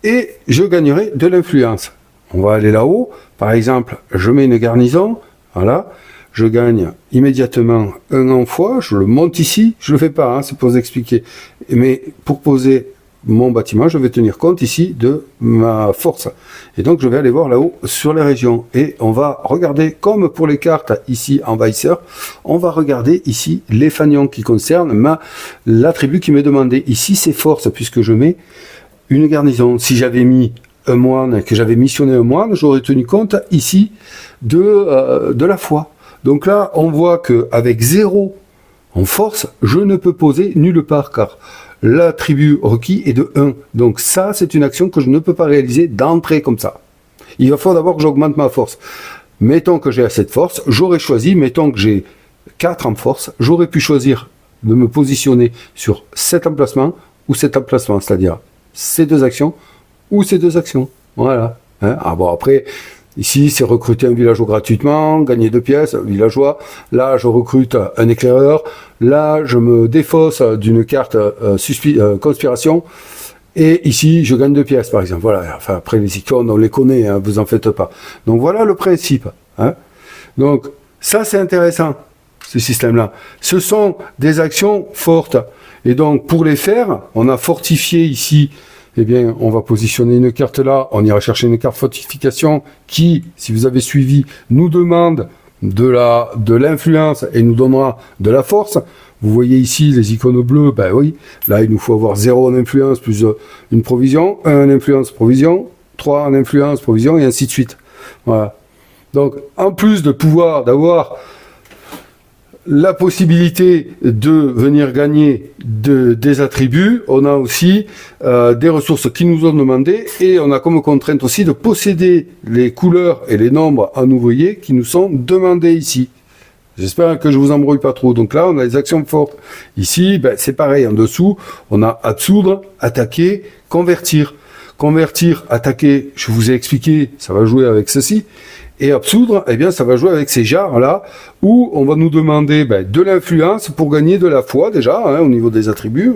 et je gagnerai de l'influence. On va aller là-haut. Par exemple, je mets une garnison. Voilà. Je gagne immédiatement un en foi. Je le monte ici. Je le fais pas, hein, c'est pour vous expliquer. Mais pour poser mon bâtiment, je vais tenir compte ici de ma force. Et donc, je vais aller voir là-haut sur les régions. Et on va regarder, comme pour les cartes ici, envahisseur, on va regarder ici les fanions qui concernent l'attribut qui m'est demandé. Ici, c'est force, puisque je mets une garnison. Si j'avais mis un moine, que j'avais missionné un moine, j'aurais tenu compte ici de la foi. Donc là, on voit qu'avec 0 en force, je ne peux poser nulle part, car l'attribut requis est de 1. Donc ça, c'est une action que je ne peux pas réaliser d'entrée comme ça. Il va falloir d'abord que j'augmente ma force. Mettons que j'ai assez de force, j'aurais choisi, mettons que j'ai 4 en force, j'aurais pu choisir de me positionner sur cet emplacement ou cet emplacement, c'est-à-dire ces 2 actions ou ces 2 actions. Voilà. Hein, ah bon, après, ici, c'est recruter un villageois gratuitement, gagner 2 pièces, villageois. Là, je recrute un éclaireur. Là, je me défausse d'une carte conspiration. Et ici, je gagne 2 pièces, par exemple. Voilà. Enfin, après, les icônes, on les connaît, hein, vous en faites pas. Donc, voilà le principe. Hein. Donc, ça, c'est intéressant, ce système-là. Ce sont des actions fortes. Et donc, pour les faire, on a fortifié ici. Eh bien, on va positionner une carte là, on ira chercher une carte fortification qui, si vous avez suivi, nous demande de l'influence et nous donnera de la force. Vous voyez ici les icônes bleues, ben oui, là il nous faut avoir 0 en influence plus une provision, 1 en influence, provision, 3 en influence, provision et ainsi de suite. Voilà. Donc, en plus de pouvoir, d'avoir la possibilité de venir gagner des attributs, on a aussi des ressources qui nous ont demandé et on a comme contrainte aussi de posséder les couleurs et les nombres en ouvrier qui nous sont demandés ici. J'espère que je vous embrouille pas trop. Donc là, on a les actions fortes. Ici, ben, c'est pareil. En dessous, on a absoudre, attaquer, convertir. Convertir, attaquer, je vous ai expliqué, ça va jouer avec ceci. Et absoudre, eh bien, ça va jouer avec ces jarres-là, où on va nous demander de l'influence pour gagner de la foi, déjà, hein, au niveau des attributs,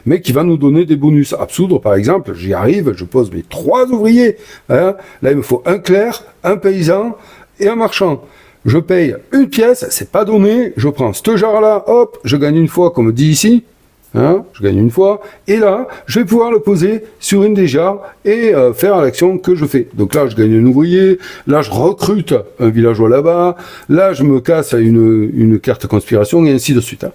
mais qui va nous donner des bonus. Absoudre, par exemple, j'y arrive, je pose mes 3 ouvriers. Hein. Là, il me faut un clerc, un paysan et un marchand. Je paye 1 pièce, c'est pas donné, je prends ce jarre-là, hop, je gagne une fois, comme dit ici. Hein, je gagne une fois, et là, je vais pouvoir le poser sur une des jarres et faire l'action que je fais. Donc là, je gagne un ouvrier, là, je recrute un villageois là-bas, là, je me casse une carte conspiration, et ainsi de suite. Hein.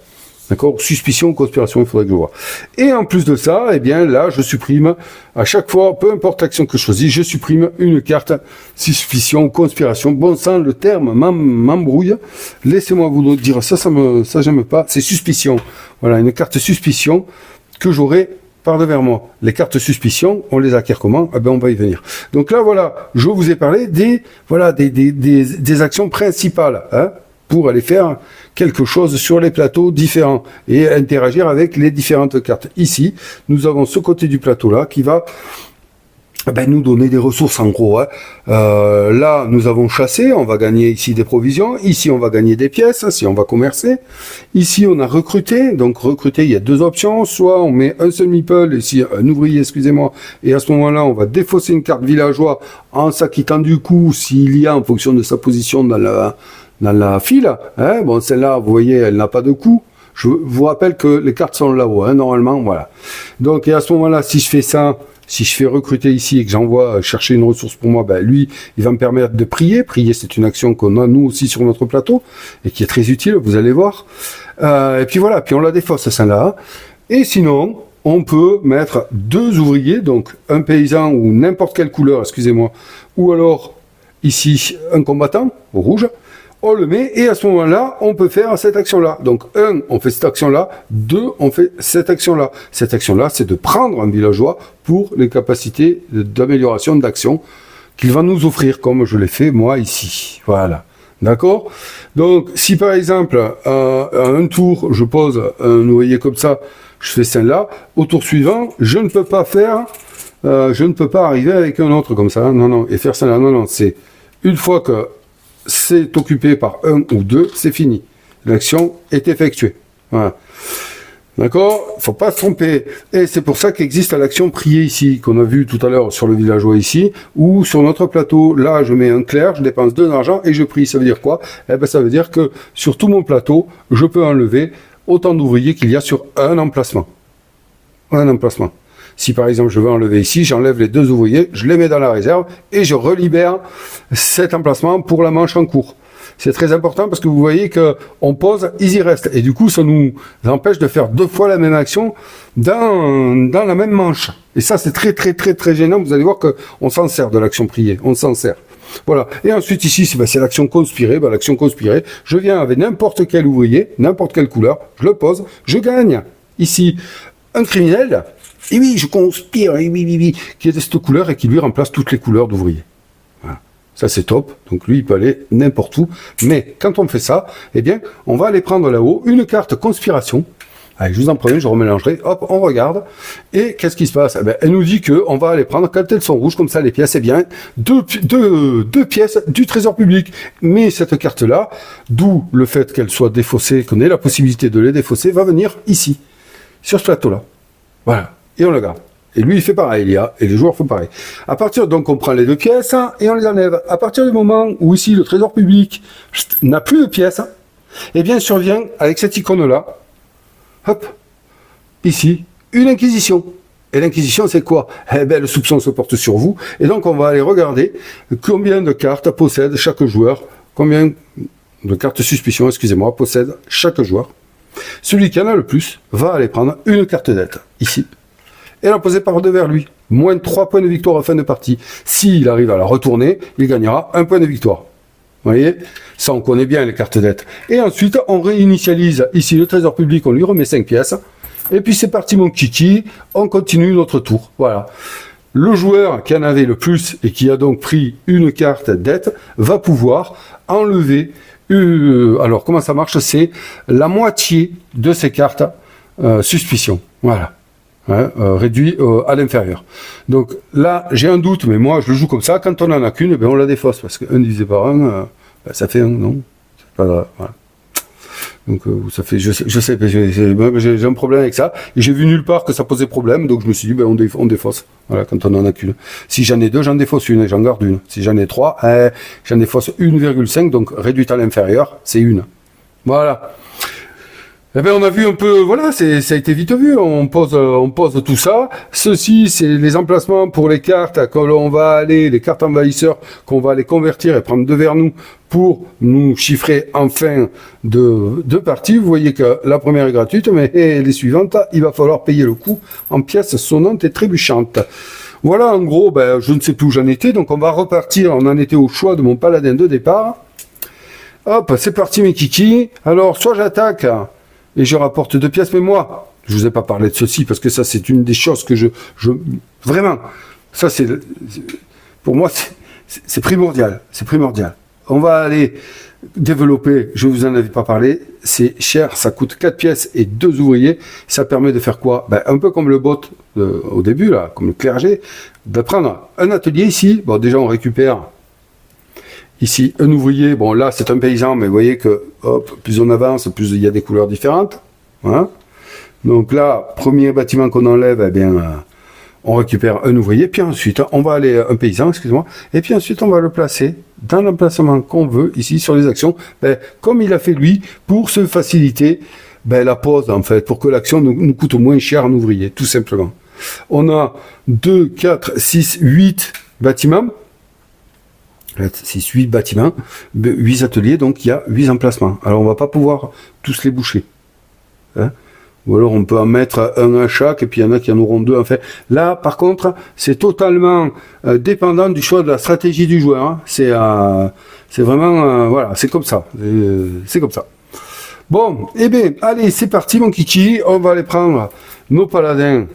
D'accord? Suspicion, conspiration, il faudrait que je vois. Et en plus de ça, eh bien, là, je supprime, à chaque fois, peu importe l'action que je choisis, je supprime une carte suspicion, conspiration. Bon sang, le terme m'embrouille. Laissez-moi vous dire ça j'aime pas. C'est suspicion. Voilà, une carte suspicion que j'aurai par devers moi. Les cartes suspicion, on les acquiert comment? Eh ben, on va y venir. Donc là, voilà, je vous ai parlé des actions principales, hein, pour aller faire quelque chose sur les plateaux différents et interagir avec les différentes cartes. Ici, nous avons ce côté du plateau-là qui va nous donner des ressources en gros. Hein. Là, nous avons chassé, on va gagner ici des provisions. Ici, on va gagner des pièces, si on va commercer. Ici, on a recruté. Donc, recruter, il y a 2 options. Soit on met un seul meeple, ici, un ouvrier, excusez-moi. Et à ce moment-là, on va défausser une carte villageois en s'acquittant du coup, s'il y a, en fonction de sa position dans la file. Hein. Bon, celle-là, vous voyez, elle n'a pas de coût. Je vous rappelle que les cartes sont là-haut, hein, normalement, voilà. Donc, et à ce moment-là, si je fais ça, si je fais recruter ici et que j'envoie chercher une ressource pour moi, lui, il va me permettre de prier. Prier, c'est une action qu'on a, nous aussi, sur notre plateau, et qui est très utile, vous allez voir. Et puis voilà, puis on la défausse, celle-là. Et sinon, on peut mettre 2 ouvriers, donc un paysan ou n'importe quelle couleur, excusez-moi, ou alors, ici, un combattant, au rouge, on le met, et à ce moment-là, on peut faire cette action-là. Donc, 1, on fait cette action-là, 2, on fait cette action-là. Cette action-là, c'est de prendre un villageois pour les capacités d'amélioration d'action qu'il va nous offrir, comme je l'ai fait, moi, ici. Voilà. D'accord? Donc, si par exemple, à un tour, je pose un ouvrier comme ça, je fais celle-là, au tour suivant, je ne peux pas faire, je ne peux pas arriver avec un autre comme ça. Non, non, et faire celle-là. Non, non, c'est une fois que c'est occupé par un ou deux, c'est fini. L'action est effectuée. Voilà. D'accord? Faut pas se tromper. Et c'est pour ça qu'existe l'action prier ici, qu'on a vu tout à l'heure sur le villageois ici, ou sur notre plateau. Là, je mets un clair, je dépense 2 d'argent et je prie. Ça veut dire quoi? Eh ben, ça veut dire que sur tout mon plateau, je peux enlever autant d'ouvriers qu'il y a sur un emplacement. Un emplacement. Si par exemple je veux enlever ici, j'enlève les 2 ouvriers, je les mets dans la réserve et je relibère cet emplacement pour la manche en cours. C'est très important parce que vous voyez que on pose, ils y restent. Et du coup, ça nous empêche de faire 2 fois la même action dans la même manche. Et ça, c'est très gênant. Vous allez voir qu'on s'en sert de l'action priée. On s'en sert. Voilà. Et ensuite, ici, c'est l'action conspirée. L'action conspirée, je viens avec n'importe quel ouvrier, n'importe quelle couleur, je le pose, je gagne. Ici, un criminel, et oui, je conspire, et oui, qui est de cette couleur et qui lui remplace toutes les couleurs d'ouvriers. Voilà. Ça, c'est top. Donc, lui, il peut aller n'importe où. Mais quand on fait ça, eh bien, on va aller prendre là-haut une carte conspiration. Allez, je vous en prends une, je remélangerai. Hop, on regarde. Et qu'est-ce qui se passe? Eh bien, elle nous dit qu'on va aller prendre, quand elles sont rouges, comme ça, les pièces, eh bien, deux pièces du trésor public. Mais cette carte-là, d'où le fait qu'elle soit défaussée, qu'on ait la possibilité de les défausser, va venir ici, sur ce plateau-là. Voilà. Et on le garde. Et lui, il fait pareil, et les joueurs font pareil. À partir, donc, on prend les 2 pièces, et on les enlève. À partir du moment où ici, le trésor public n'a plus de pièces, eh bien, survient, avec cette icône-là, hop, ici, une inquisition. Et l'inquisition, c'est quoi? Eh bien, le soupçon se porte sur vous, et donc, on va aller regarder combien de cartes possède chaque joueur, combien de cartes suspicion, excusez-moi, possède chaque joueur. Celui qui en a le plus va aller prendre une carte d'aide, ici, et la poser par devers lui. Moins de 3 points de victoire en fin de partie. S'il arrive à la retourner, il gagnera 1 point de victoire. Vous voyez? Ça, on connaît bien les cartes d'aide. Et ensuite, on réinitialise ici le trésor public, on lui remet 5 pièces. Et puis c'est parti mon kiki, on continue notre tour. Voilà. Le joueur qui en avait le plus et qui a donc pris une carte d'aide va pouvoir enlever... alors, comment ça marche? C'est la moitié de ces cartes suspicion. Voilà. Hein, réduit à l'inférieur. Donc là, j'ai un doute, mais moi, je le joue comme ça. Quand on en a qu'une, ben, on la défausse. Parce que 1 divisé par 1, ben, ça fait 1, non? C'est pas grave, voilà. Donc ça fait, je sais, j'ai un problème avec ça. Et j'ai vu nulle part que ça posait problème, donc je me suis dit, ben, on défausse. Voilà, quand on en a qu'une. Si j'en ai 2, j'en défausse une et j'en garde une. Si j'en ai 3, j'en défausse 1,5, donc réduite à l'inférieur, c'est 1. Voilà. Eh bien, on a vu un peu, voilà, ça a été vite vu. On pose tout ça. Ceci, c'est les emplacements pour les cartes quand on va aller, les cartes envahisseurs, qu'on va les convertir et prendre devers nous pour nous chiffrer en fin de partie. Vous voyez que la première est gratuite, mais les suivantes, il va falloir payer le coût en pièces sonnantes et trébuchantes. Voilà, en gros, ben, je ne sais plus où j'en étais, donc on va repartir. On en était au choix de mon paladin de départ. Hop, c'est parti mes kikis. Alors, soit j'attaque et je rapporte 2 pièces, mais moi, je vous ai pas parlé de ceci, parce que ça, c'est une des choses que vraiment, ça, pour moi, c'est primordial, c'est primordial. On va aller développer, je vous en avais pas parlé, c'est cher, ça coûte 4 pièces et 2 ouvriers, ça permet de faire quoi? Ben, un peu comme le bot au début, là, comme le clergé, de prendre un atelier ici, bon, déjà, on récupère ici, un ouvrier, bon là c'est un paysan, mais vous voyez que hop, plus on avance, plus il y a des couleurs différentes. Hein. Donc là, premier bâtiment qu'on enlève, eh bien, on récupère un ouvrier, puis ensuite on va aller, un paysan, excusez-moi, et puis ensuite on va le placer dans l'emplacement qu'on veut, ici sur les actions, ben, comme il a fait lui, pour se faciliter ben, la pose en fait, pour que l'action nous coûte moins cher en ouvrier, tout simplement. On a 2, 4, 6, 8 bâtiments. 6, 8 bâtiments, 8 ateliers, donc il y a 8 emplacements. Alors on va pas pouvoir tous les boucher. Hein, ou alors on peut en mettre un à chaque, et puis il y en a qui en auront 2. Enfin, là, par contre, c'est totalement dépendant du choix de la stratégie du joueur. Hein. C'est vraiment, voilà, c'est comme ça. C'est comme ça. Bon, eh bien, allez, c'est parti mon kiki. On va aller prendre nos paladins,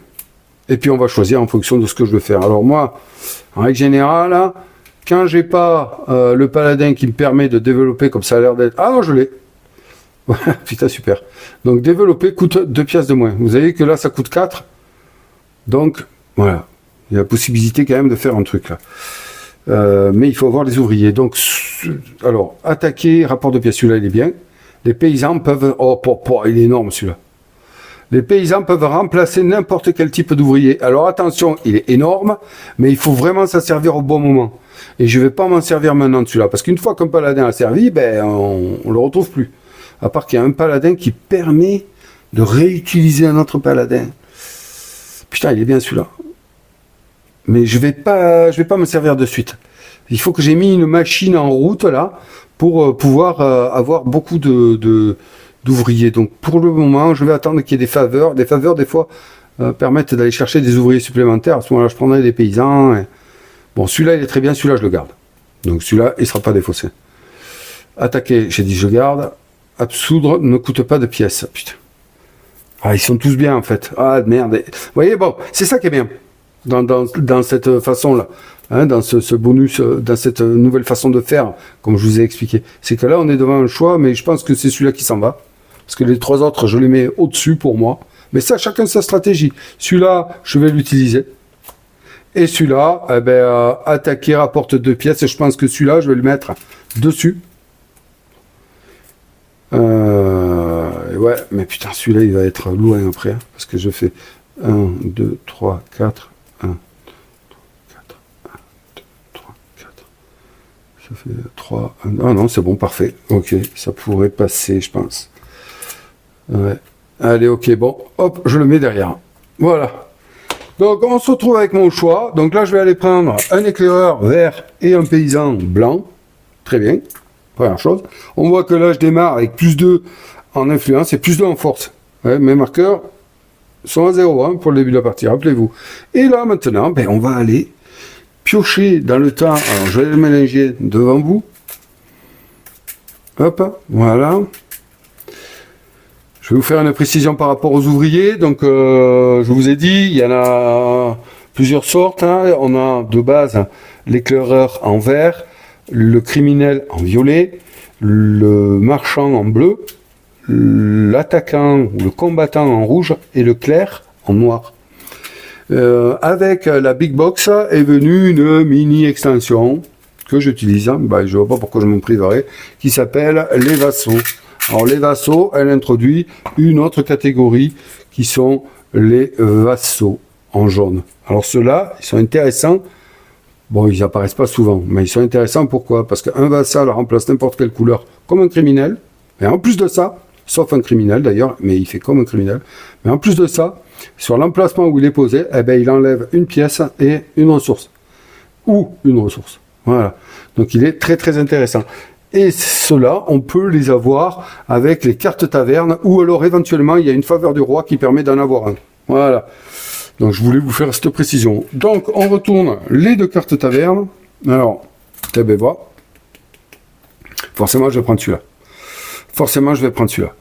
et puis on va choisir en fonction de ce que je veux faire. Alors moi, en règle générale, quand j'ai pas le paladin qui me permet de développer comme ça a l'air d'être... Ah non, je l'ai. Putain, super. Donc, développer coûte 2 pièces de moins. Vous voyez que là, ça coûte 4. Donc, voilà. Il y a la possibilité quand même de faire un truc là. Mais il faut avoir les ouvriers. Donc, Alors, attaquer, rapport de pièces, celui-là, il est bien. Les paysans peuvent... Oh, il est énorme, celui-là. Les paysans peuvent remplacer n'importe quel type d'ouvrier. Alors, attention, il est énorme, mais il faut vraiment s'en servir au bon moment. Et je vais pas m'en servir maintenant de celui-là, parce qu'une fois qu'un paladin a servi, ben, on le retrouve plus. À part qu'il y a un paladin qui permet de réutiliser un autre paladin. Putain, il est bien celui-là. Mais je vais pas me servir de suite. Il faut que j'ai mis une machine en route là pour pouvoir avoir beaucoup d'ouvriers. Donc pour le moment, je vais attendre qu'il y ait des faveurs. Des faveurs, des fois, permettent d'aller chercher des ouvriers supplémentaires. À ce moment-là, je prendrai des paysans. Et... Bon, celui-là, il est très bien. Celui-là, je le garde. Donc celui-là, il ne sera pas défaussé. Attaquer, j'ai dit je garde. Absoudre ne coûte pas de pièces. Putain. Ah, ils sont tous bien en fait. Ah merde. Vous voyez, bon, c'est ça qui est bien dans cette façon-là. Hein, dans ce bonus, dans cette nouvelle façon de faire, comme je vous ai expliqué. C'est que là, on est devant un choix, mais je pense que c'est celui-là qui s'en va. Parce que les trois autres, je les mets au-dessus pour moi. Mais ça, chacun sa stratégie. Celui-là, je vais l'utiliser. Et celui-là, eh ben, attaquer rapporte 2 pièces. Et je pense que celui-là, je vais le mettre dessus. Ouais, mais putain, celui-là, il va être loin après. Hein, parce que je fais 1, 2, 3, 4, 1, 2, 4, 1, 2, 3, 4. Ça fait 3, 1. Ah non, c'est bon, parfait. Ok, ça pourrait passer, je pense. Ouais. Allez, ok, bon, hop, je le mets derrière. Voilà. Donc, on se retrouve avec mon choix. Donc là, je vais aller prendre un éclaireur vert et un paysan blanc. Très bien. Première chose. On voit que là, je démarre avec plus 2 en influence et plus 2 en force. Ouais, mes marqueurs sont à 0 hein, pour le début de la partie, rappelez-vous. Et là, maintenant, ben, on va aller piocher dans le tas. Alors, je vais le mélanger devant vous. Hop, voilà. Je vais vous faire une précision par rapport aux ouvriers. Donc, je vous ai dit, il y en a plusieurs sortes. Hein. On a de base l'éclaireur en vert, le criminel en violet, le marchand en bleu, l'attaquant ou le combattant en rouge et le clerc en noir. Avec la Big Box est venue une mini extension que j'utilise, hein, bah, je ne vois pas pourquoi je m'en priverais, qui s'appelle les vassaux. Alors les vassaux, elle introduit une autre catégorie qui sont les vassaux en jaune. Alors ceux-là, ils sont intéressants. Bon, ils apparaissent pas souvent, mais ils sont intéressants. Pourquoi? Parce qu'un vassal remplace n'importe quelle couleur comme un criminel. Et en plus de ça, sauf un criminel d'ailleurs, mais il fait comme un criminel. Mais en plus de ça, sur l'emplacement où il est posé, eh ben, il enlève une pièce et une ressource. Ou une ressource. Voilà. Donc il est très très intéressant. Et ceux-là, on peut les avoir avec les cartes taverne, ou alors éventuellement, il y a une faveur du roi qui permet d'en avoir un. Voilà. Donc je voulais vous faire cette précision. Donc on retourne les 2 cartes taverne. Alors, Tabéva. Forcément, je vais prendre celui-là. Forcément, je vais prendre celui-là.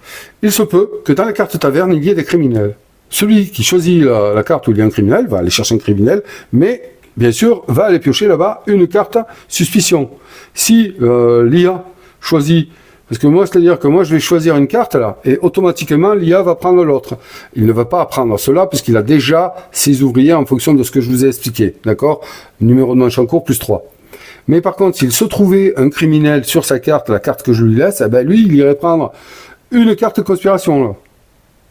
Il se peut que dans la carte taverne, il y ait des criminels. Celui qui choisit la carte où il y a un criminel va aller chercher un criminel, mais bien sûr, va aller piocher là-bas une carte suspicion. Si l'IA choisit, parce que moi, c'est-à-dire que moi, je vais choisir une carte là, et automatiquement, l'IA va prendre l'autre. Il ne va pas prendre cela, puisqu'il a déjà ses ouvriers en fonction de ce que je vous ai expliqué, d'accord? Numéro de manche en cours, plus 3. Mais par contre, s'il se trouvait un criminel sur sa carte, la carte que je lui laisse, eh ben lui, il irait prendre une carte conspiration,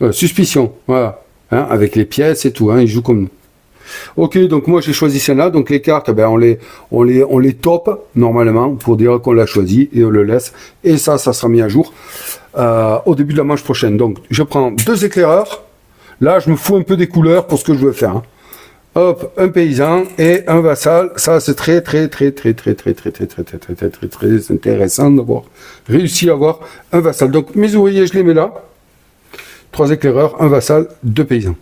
là. Suspicion, voilà. Hein, avec les pièces et tout, hein, il joue comme nous. Ok, donc moi j'ai choisi celle-là, donc les cartes, ben on les top normalement pour dire qu'on l'a choisi et on le laisse. Et ça sera mis à jour au début de la manche prochaine. Donc je prends 2 éclaireurs. Là, je me fous un peu des couleurs pour ce que je veux faire. Hein. Hop, un paysan et un vassal. Ça, c'est très intéressant d'avoir réussi à avoir un vassal. Donc mes ouvriers, je les mets là. 3 éclaireurs, un vassal, 2 paysans.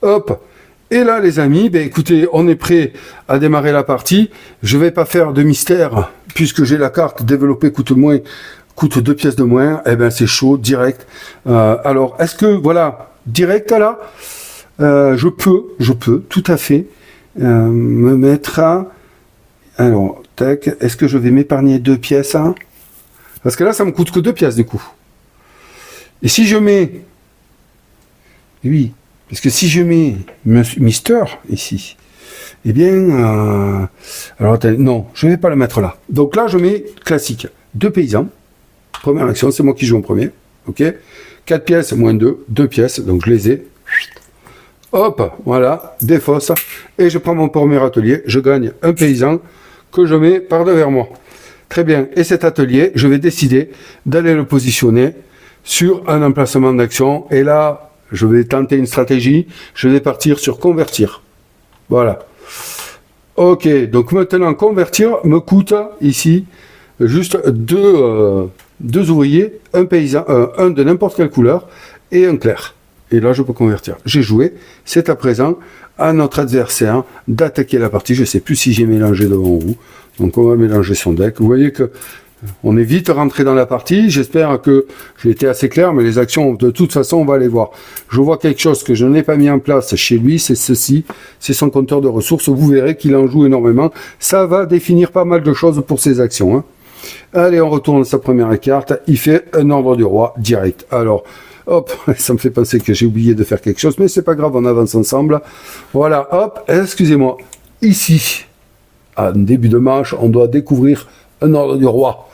Hop. Et là, les amis, ben écoutez, on est prêt à démarrer la partie. Je vais pas faire de mystère, puisque j'ai la carte développer coûte 2 pièces de moins. Eh ben, c'est chaud, direct. Alors, est-ce que, voilà, direct là, je peux, tout à fait, me mettre à... Alors, tac, est-ce que je vais m'épargner 2 pièces, hein? Parce que là, ça me coûte que 2 pièces, du coup. Et si je mets... Oui... Parce que si je mets Mister ici, Eh bien, alors attendez, non, je ne vais pas le mettre là. Donc là, je mets classique. 2 paysans. Première action, c'est moi qui joue en premier. Ok. 4 pièces, moins 2, 2 pièces. Donc je les ai. Hop, voilà, défausse. Et je prends mon premier atelier. Je gagne un paysan que je mets par devers moi. Très bien. Et cet atelier, je vais décider d'aller le positionner sur un emplacement d'action. Et là, je vais tenter une stratégie. Je vais partir sur convertir. Voilà. Ok, donc maintenant, convertir me coûte ici juste deux ouvriers, un paysan, un de n'importe quelle couleur et un clair. Et là, je peux convertir. J'ai joué. C'est à présent à notre adversaire d'attaquer la partie. Je ne sais plus si j'ai mélangé devant vous. Donc, on va mélanger son deck. Vous voyez que on est vite rentré dans la partie. J'espère que j'ai été assez clair, mais les actions, de toute façon, on va les voir. Je vois quelque chose que je n'ai pas mis en place chez lui. C'est ceci. C'est son compteur de ressources. Vous verrez qu'il en joue énormément. Ça va définir pas mal de choses pour ses actions. Hein. Allez, on retourne sa première carte. Il fait un ordre du roi direct. Alors, hop, ça me fait penser que j'ai oublié de faire quelque chose, mais c'est pas grave, on avance ensemble. Voilà, hop, excusez-moi. Ici, en début de match, on doit découvrir un ordre du roi.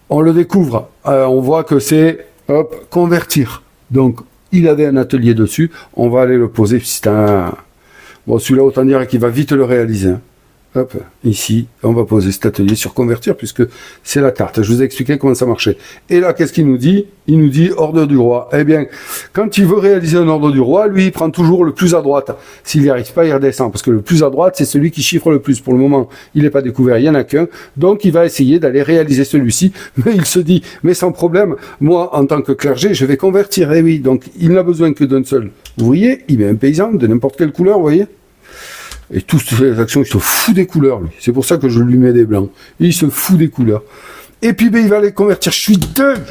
On le découvre. On voit que c'est, hop, convertir. Donc, il avait un atelier dessus. On va aller le poser. C'est un... Bon, celui-là, autant dire qu'il va vite le réaliser. Hein. Hop, ici, on va poser cet atelier sur convertir puisque c'est la carte. Je vous ai expliqué comment ça marchait. Et là, qu'est-ce qu'il nous dit? Il nous dit ordre du roi. Eh bien, quand il veut réaliser un ordre du roi, lui, il prend toujours le plus à droite. S'il n'y arrive pas, il redescend parce que le plus à droite, c'est celui qui chiffre le plus. Pour le moment, il n'est pas découvert, il n'y en a qu'un. Donc, il va essayer d'aller réaliser celui-ci. Mais il se dit, mais sans problème, moi, en tant que clergé, je vais convertir. Eh oui, donc, il n'a besoin que d'un seul. Vous voyez, il met un paysan de n'importe quelle couleur, vous voyez? Et toutes ces actions, il se fout des couleurs, lui. C'est pour ça que je lui mets des blancs. Il se fout des couleurs. Et puis, ben, il va les convertir. Je suis deg.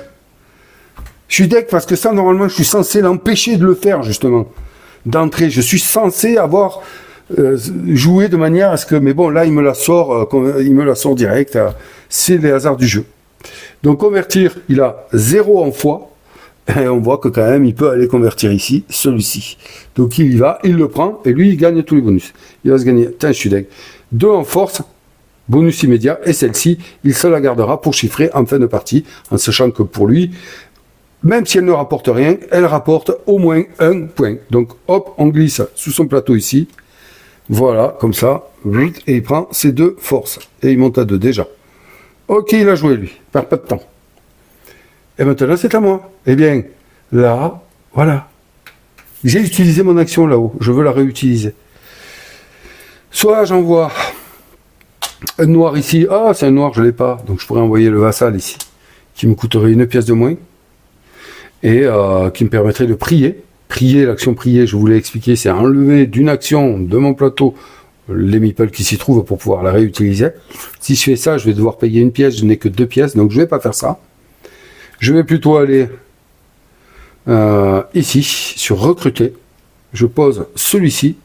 Je suis deg parce que ça, normalement, je suis censé l'empêcher de le faire, justement. D'entrer. Je suis censé avoir joué de manière à ce que... Mais bon, là, il me la sort direct. C'est les hasards du jeu. Donc, convertir, il a 0 en foi. Et on voit que quand même, il peut aller convertir ici, celui-ci. Donc il y va, il le prend, et lui, il gagne tous les bonus. Il va se gagner, je suis deg. 2 en force, bonus immédiat, et celle-ci, il se la gardera pour chiffrer en fin de partie, en sachant que pour lui, même si elle ne rapporte rien, elle rapporte au moins 1 point. Donc hop, on glisse sous son plateau ici. Voilà, comme ça, et il prend ses 2 forces. Et il monte à 2 déjà. Ok, il a joué lui, perd pas de temps. Et maintenant, c'est à moi. Eh bien, là, voilà. J'ai utilisé mon action là-haut. Je veux la réutiliser. Soit j'envoie un noir ici. Ah, c'est un noir, je ne l'ai pas. Donc, je pourrais envoyer le vassal ici, qui me coûterait 1 pièce de moins. Et qui me permettrait de prier. Prier, l'action prier, je vous l'ai expliqué, c'est enlever d'une action de mon plateau les meeples qui s'y trouvent pour pouvoir la réutiliser. Si je fais ça, je vais devoir payer 1 pièce. Je n'ai que 2 pièces, donc je ne vais pas faire ça. Je vais plutôt aller ici, sur recruter. Je pose celui-ci.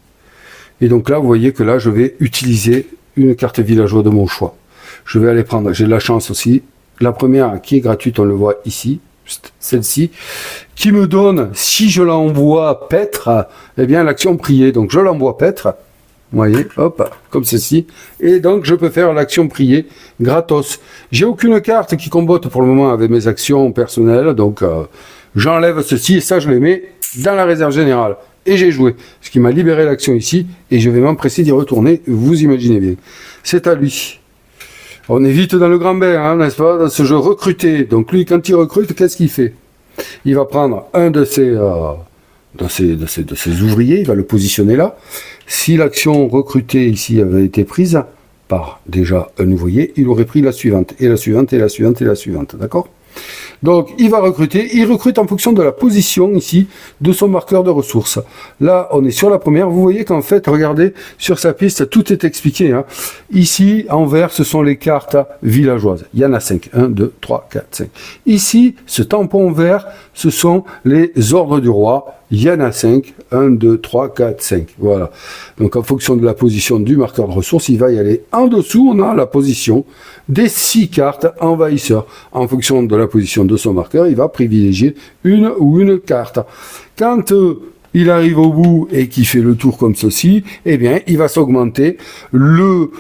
Et donc là, vous voyez que là, je vais utiliser une carte villageois de mon choix. Je vais aller prendre, j'ai de la chance aussi. La première qui est gratuite, on le voit ici. Celle-ci, qui me donne, si je l'envoie paître, eh bien l'action prier. Donc je l'envoie paître. Vous voyez, hop, comme ceci. Et donc, je peux faire l'action prier gratos. J'ai aucune carte qui combatte pour le moment avec mes actions personnelles. Donc, j'enlève ceci et ça, je les mets dans la réserve générale. Et j'ai joué. Ce qui m'a libéré l'action ici. Et je vais m'empresser d'y retourner. Vous imaginez bien. C'est à lui. On est vite dans le grand bain, hein, n'est-ce pas? Dans ce jeu recruté. Donc, lui, quand il recrute, qu'est-ce qu'il fait? Il va prendre un de ses ouvriers. Il va le positionner là. Si l'action recrutée ici avait été prise par déjà un ouvrier, il aurait pris la suivante, et la suivante, et la suivante, et la suivante, d'accord? Donc, il va recruter, il recrute en fonction de la position ici de son marqueur de ressources. Là, on est sur la première, vous voyez qu'en fait, regardez, sur sa piste, tout est expliqué. Hein. Ici, en vert, ce sont les cartes villageoises. Il y en a 5, 1, 2, 3, 4, 5. Ici, ce tampon vert, ce sont les ordres du roi. Il y en a 5, 1, 2, 3, 4, 5. Voilà. Donc, en fonction de la position du marqueur de ressources, il va y aller. En dessous, on a la position des 6 cartes envahisseurs. En fonction de la position de son marqueur, il va privilégier une ou une carte. Quand il arrive au bout et qu'il fait le tour comme ceci, eh bien, il va s'augmenter le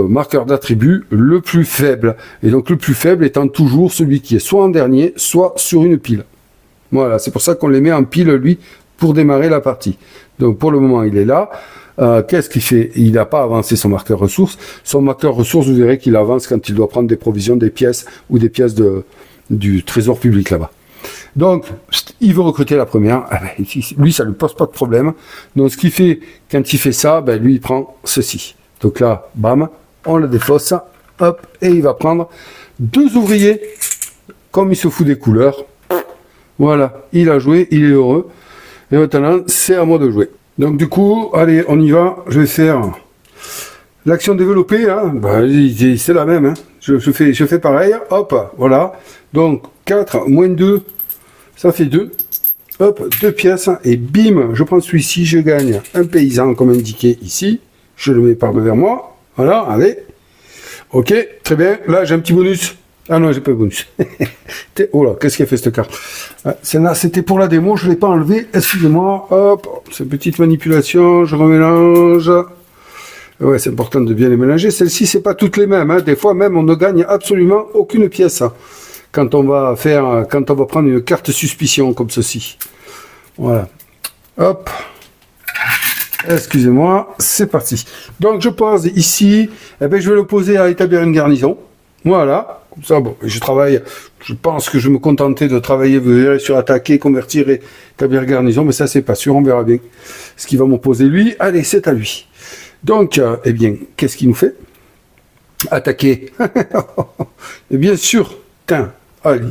marqueur d'attribut le plus faible. Et donc, le plus faible étant toujours celui qui est soit en dernier, soit sur une pile. Voilà, c'est pour ça qu'on les met en pile, lui, pour démarrer la partie. Donc, pour le moment, il est là. Qu'est-ce qu'il fait? Il n'a pas avancé son marqueur ressources. Son marqueur ressources, vous verrez qu'il avance quand il doit prendre des provisions, des pièces ou des pièces du trésor public là-bas. Donc, il veut recruter la première. Ah ben, lui, ça ne lui pose pas de problème. Donc, ce qu'il fait, quand il fait ça, ben, lui, il prend ceci. Donc là, bam, on le défausse, hop, et il va prendre 2 ouvriers, comme il se fout des couleurs. Voilà, il a joué, il est heureux. Et maintenant, c'est à moi de jouer. Donc du coup, allez, on y va. Je vais faire l'action développée. Hein. Bah, c'est la même. Hein. Je fais pareil. Hop, voilà. Donc 4 moins 2, ça fait 2. Hop, 2 pièces. Et bim, je prends celui-ci. Je gagne un paysan comme indiqué ici. Je le mets par devers moi. Voilà, allez. Ok, très bien. Là, j'ai un petit bonus. Ah non, j'ai pas de bonus. Oh là, qu'est-ce qu'il a fait cette carte? Celle-là, c'était pour la démo, je ne l'ai pas enlevé. Excusez-moi. Hop, c'est une petite manipulation, je remélange. Ouais, c'est important de bien les mélanger. Celle-ci, c'est pas toutes les mêmes. Hein. Des fois, même, on ne gagne absolument aucune pièce. Hein, quand on va prendre une carte suspicion comme ceci. Voilà. Hop. Excusez-moi, c'est parti. Donc, je pose ici. Eh bien, je vais le poser à établir une garnison. Voilà, comme ça, bon, je pense que je vais me contenter de travailler, vous verrez, sur attaquer, convertir et établir garnison, mais ça, c'est pas sûr, on verra bien ce qu'il va m'opposer lui. Allez, c'est à lui. Donc, eh bien, qu'est-ce qu'il nous fait? Attaquer. Et bien sûr, allez,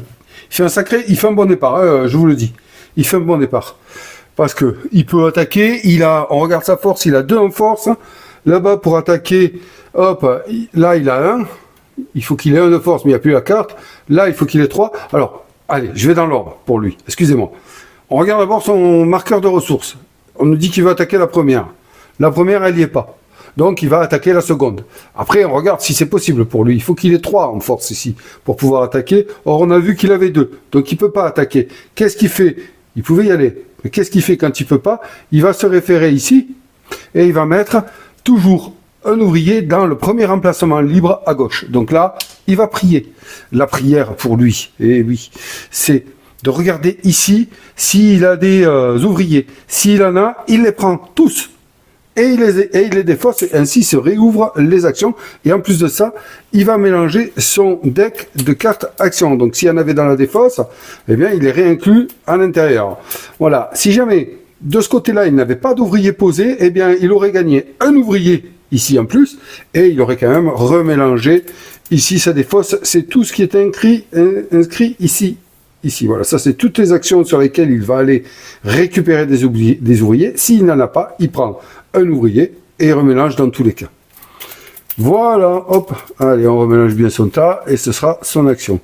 il fait un bon départ, je vous le dis. Il fait un bon départ. Parce que il peut attaquer, on regarde sa force, il a 2 en force. Là-bas, pour attaquer, hop, là, il a 1. Il faut qu'il ait 1 de force, mais il n'y a plus la carte. Là, il faut qu'il ait 3. Alors, allez, je vais dans l'ordre pour lui. Excusez-moi. On regarde d'abord son marqueur de ressources. On nous dit qu'il va attaquer la première. La première, elle n'y est pas. Donc, il va attaquer la seconde. Après, on regarde si c'est possible pour lui. Il faut qu'il ait 3 en force ici pour pouvoir attaquer. Or, on a vu qu'il avait 2. Donc, il ne peut pas attaquer. Qu'est-ce qu'il fait? Il pouvait y aller. Mais qu'est-ce qu'il fait quand il ne peut pas? Il va se référer ici et il va mettre toujours un ouvrier dans le premier emplacement libre à gauche. Donc là, il va prier. La prière pour lui, et oui, c'est de regarder ici s'il a des ouvriers. S'il en a, il les prend tous et il les défausse et ainsi se réouvre les actions. Et en plus de ça, il va mélanger son deck de cartes actions. Donc s'il y en avait dans la défausse, eh bien il les réinclut à l'intérieur. Voilà. Si jamais de ce côté-là, il n'avait pas d'ouvrier posé, eh bien il aurait gagné un ouvrier ici en plus, et il aurait quand même remélangé ici sa défausse. C'est tout ce qui est inscrit ici. Ici, voilà, ça c'est toutes les actions sur lesquelles il va aller récupérer des ouvriers. S'il n'en a pas, il prend un ouvrier et il remélange dans tous les cas. Voilà, hop, allez, on remélange bien son tas et ce sera son action.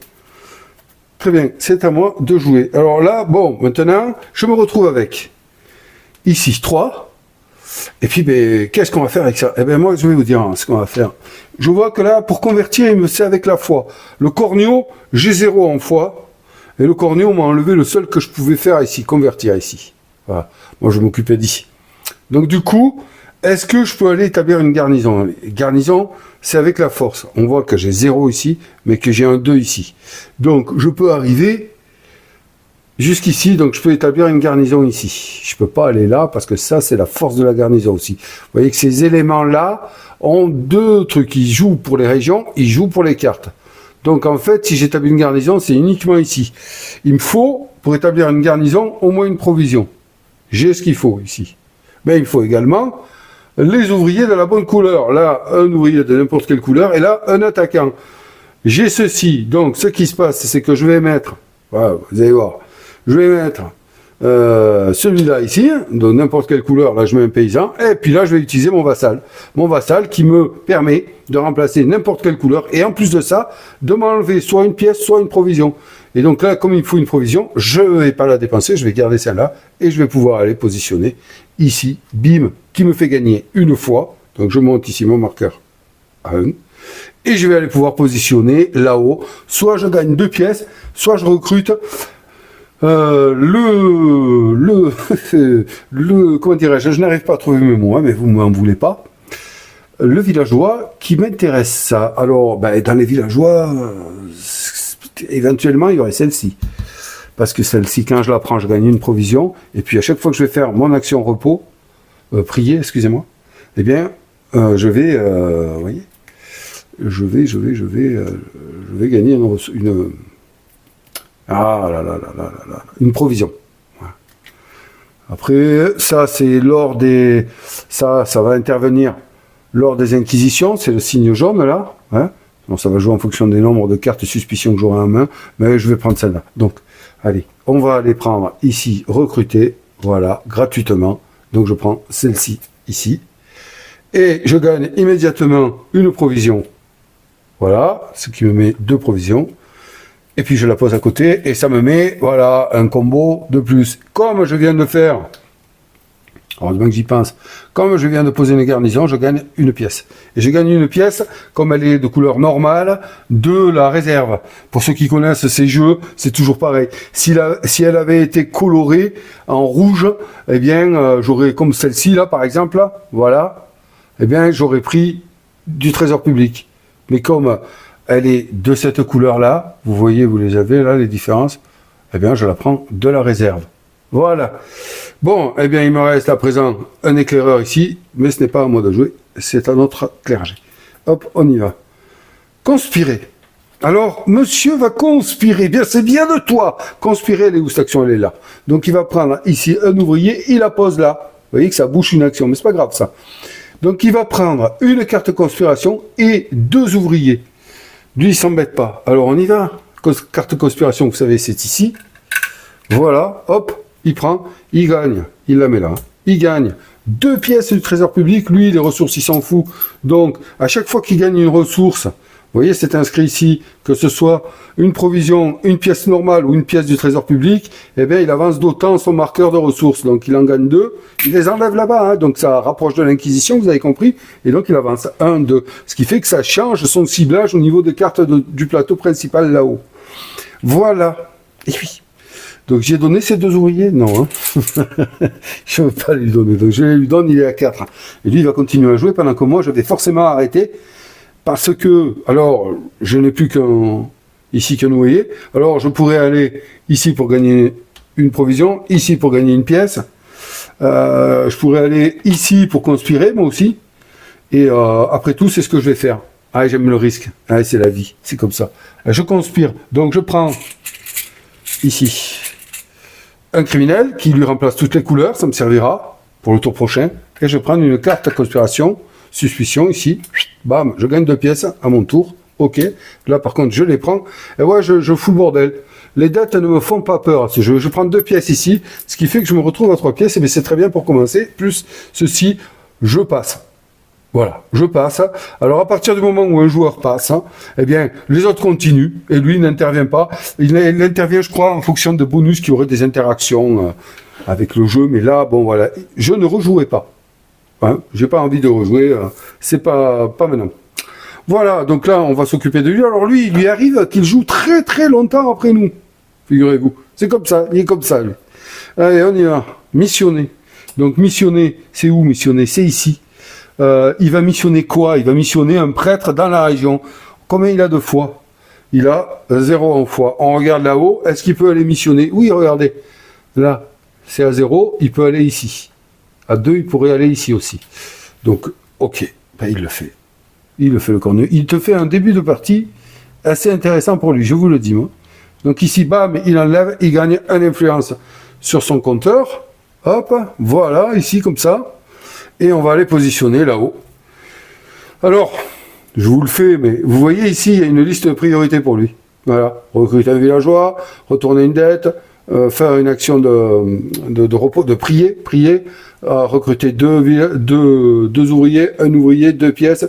Très bien, c'est à moi de jouer. Alors là, bon, maintenant, je me retrouve avec ici 3. Et puis, ben, qu'est-ce qu'on va faire avec ça? Eh bien, moi, je vais vous dire ce qu'on va faire. Je vois que là, pour convertir, il me sert avec la foi. Le cornio, j'ai 0 en foi. Et le cornio m'a enlevé le seul que je pouvais faire ici, convertir ici. Voilà. Moi, je m'occupais d'ici. Donc, du coup, est-ce que je peux aller établir une garnison? Garnison, c'est avec la force. On voit que j'ai 0 ici, mais que j'ai un 2 ici. Donc, je peux arriver jusqu'ici, donc je peux établir une garnison ici. Je peux pas aller là parce que ça, c'est la force de la garnison aussi. Vous voyez que ces éléments-là ont 2 trucs. Ils jouent pour les régions, ils jouent pour les cartes. Donc en fait, si j'établis une garnison, c'est uniquement ici. Il me faut, pour établir une garnison, au moins une provision. J'ai ce qu'il faut ici. Mais il faut également les ouvriers de la bonne couleur. Là, un ouvrier de n'importe quelle couleur, et là, un attaquant. J'ai ceci. Donc ce qui se passe, c'est que je vais mettre, voilà, vous allez voir, je vais mettre celui-là ici, de n'importe quelle couleur, là je mets un paysan, et puis là je vais utiliser mon vassal. Mon vassal qui me permet de remplacer n'importe quelle couleur, et en plus de ça, de m'enlever soit une pièce, soit une provision. Et donc là, comme il me faut une provision, je ne vais pas la dépenser, je vais garder celle-là, et je vais pouvoir aller positionner ici, bim, qui me fait gagner une fois. Donc je monte ici mon marqueur à 1. Et je vais aller pouvoir positionner là-haut. Soit je gagne 2 pièces, soit je recrute Comment dirais-je, je n'arrive pas à trouver mes mots, hein, mais vous m'en voulez pas. Le villageois qui m'intéresse ça. Alors, ben, dans les villageois, éventuellement, il y aurait celle-ci. Parce que celle-ci, quand je la prends, je gagne une provision. Et puis, à chaque fois que je vais faire mon action repos, prier, excusez-moi, eh bien, je vais, vous voyez, je vais gagner une provision. Voilà. Après, ça, c'est lors des, ça va intervenir lors des inquisitions, c'est le signe jaune, là, hein. Bon, ça va jouer en fonction des nombres de cartes suspicion que j'aurai en main, mais je vais prendre celle-là. Donc, allez, on va aller prendre ici, recruter, voilà, gratuitement. Donc, je prends celle-ci, ici. Et je gagne immédiatement une provision. Voilà, ce qui me met 2 provisions. Et puis, je la pose à côté, et ça me met, voilà, un combo de plus. Comme je viens de faire, heureusement que j'y pense, comme je viens de poser une garnison, je gagne une pièce. Et je gagne une pièce, comme elle est de couleur normale, de la réserve. Pour ceux qui connaissent ces jeux, c'est toujours pareil. Si elle avait été colorée en rouge, eh bien, j'aurais, comme celle-ci, là, par exemple, là, voilà, eh bien, j'aurais pris du trésor public. Mais comme elle est de cette couleur-là, vous voyez, vous les avez, là, les différences, eh bien, je la prends de la réserve. Voilà. Bon, eh bien, il me reste à présent un éclaireur ici, mais ce n'est pas à moi de jouer, c'est à notre clergé. Hop, on y va. Conspirer. Alors, monsieur va conspirer. Bien, c'est bien de toi. Conspirer, elle est où cette action? Elle est là. Donc, il va prendre ici un ouvrier, il la pose là. Vous voyez que ça bouche une action, mais c'est pas grave ça. Donc, il va prendre une carte conspiration et 2 ouvriers. Lui, il s'embête pas. Alors, on y va. Carte conspiration, vous savez, c'est ici. Voilà, hop. Il prend, il gagne, il la met là, il gagne 2 pièces du trésor public, lui les ressources il s'en fout, donc à chaque fois qu'il gagne une ressource, vous voyez c'est inscrit ici, que ce soit une provision, une pièce normale ou une pièce du trésor public, eh bien il avance d'autant son marqueur de ressources, donc il en gagne 2, il les enlève là-bas, hein, donc ça rapproche de l'inquisition, vous avez compris, et donc il avance 1, 2, ce qui fait que ça change son ciblage au niveau des cartes du plateau principal là-haut. Voilà, et puis donc j'ai donné ces 2 ouvriers? Non, hein. Je ne veux pas lui donner. Donc je lui donne, il est à 4. Et lui, il va continuer à jouer pendant que moi, je vais forcément arrêter. Parce que, alors, je n'ai plus qu'un ouvrier. Alors, je pourrais aller ici pour gagner une provision, ici pour gagner une pièce. Je pourrais aller ici pour conspirer, moi aussi. Et après tout, c'est ce que je vais faire. Ah, j'aime le risque. Ah, c'est la vie. C'est comme ça. Je conspire. Donc, je prends ici un criminel qui lui remplace toutes les couleurs, ça me servira pour le tour prochain. Et je prends une carte à conspiration, suspicion ici, bam, je gagne 2 pièces à mon tour. Ok, là par contre je les prends, et ouais, je fous le bordel. Les dettes ne me font pas peur. Je prends 2 pièces ici, ce qui fait que je me retrouve à 3 pièces, et bien c'est très bien pour commencer. Plus ceci, je passe. Voilà, je passe. Alors à partir du moment où un joueur passe, hein, eh bien les autres continuent et lui n'intervient pas. Il intervient, je crois, en fonction de bonus qui auraient des interactions avec le jeu. Mais là, bon voilà, je ne rejouerai pas. Hein, j'ai pas envie de rejouer. C'est pas maintenant. Voilà, donc là on va s'occuper de lui. Alors lui, il lui arrive qu'il joue très très longtemps après nous. Figurez-vous, c'est comme ça. Il est comme ça lui. Allez, on y va. Missionner. Donc missionner, c'est où missionner? C'est ici. Il va missionner quoi? Il va missionner un prêtre dans la région. Combien il a de foi? Il a 0 en foi. On regarde là-haut, est-ce qu'il peut aller missionner? Oui, regardez. Là, c'est à 0, il peut aller ici. À 2, il pourrait aller ici aussi. Donc, ok, ben, il le fait. Il le fait le cornu. Il te fait un début de partie assez intéressant pour lui, je vous le dis, moi. Donc ici, bam, il enlève, il gagne une influence sur son compteur. Hop, voilà, ici, comme ça. Et on va aller positionner là-haut. Alors, je vous le fais, mais vous voyez ici, il y a une liste de priorités pour lui. Voilà, recruter un villageois, retourner une dette, faire une action de repos, de prier, recruter 2 ouvriers, un ouvrier, 2 pièces,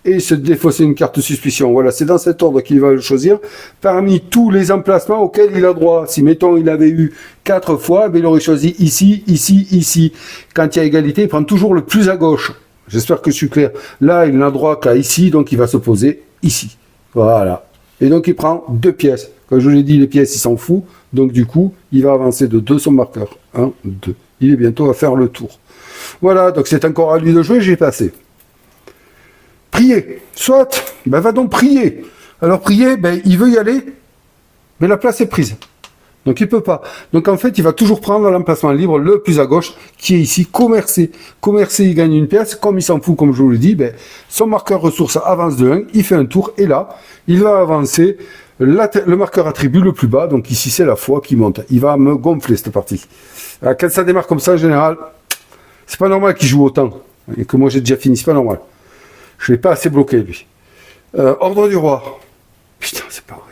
et se défausser une carte suspicion. Voilà, c'est dans cet ordre qu'il va le choisir. Parmi tous les emplacements auxquels il a droit, si mettons il avait eu 4 fois, ben, il aurait choisi ici, ici, ici. Quand il y a égalité, il prend toujours le plus à gauche. J'espère que je suis clair. Là, il n'a droit qu'à ici, donc il va se poser ici. Voilà. Et donc il prend 2 pièces. Comme je vous l'ai dit, les pièces, il s'en fout. Donc du coup, il va avancer de 2 son marqueur. 1, 2. Il est bientôt à faire le tour. Voilà, donc c'est encore à lui de jouer, j'ai passé. Prier. Soit, ben va donc prier. Alors prier, ben il veut y aller, mais la place est prise. Donc il peut pas. Donc en fait, il va toujours prendre l'emplacement libre le plus à gauche, qui est ici, commercer. Commercer, il gagne une pièce. Comme il s'en fout, comme je vous le dis, ben, son marqueur ressource avance de 1, il fait un tour, et là, il va avancer le marqueur attribut le plus bas. Donc ici, c'est la foi qui monte. Il va me gonfler cette partie. Alors, quand ça démarre comme ça, en général, c'est pas normal qu'il joue autant. Et que moi, j'ai déjà fini, c'est pas normal. Je l'ai pas assez bloqué, lui. Ordre du roi. Putain, c'est pas vrai.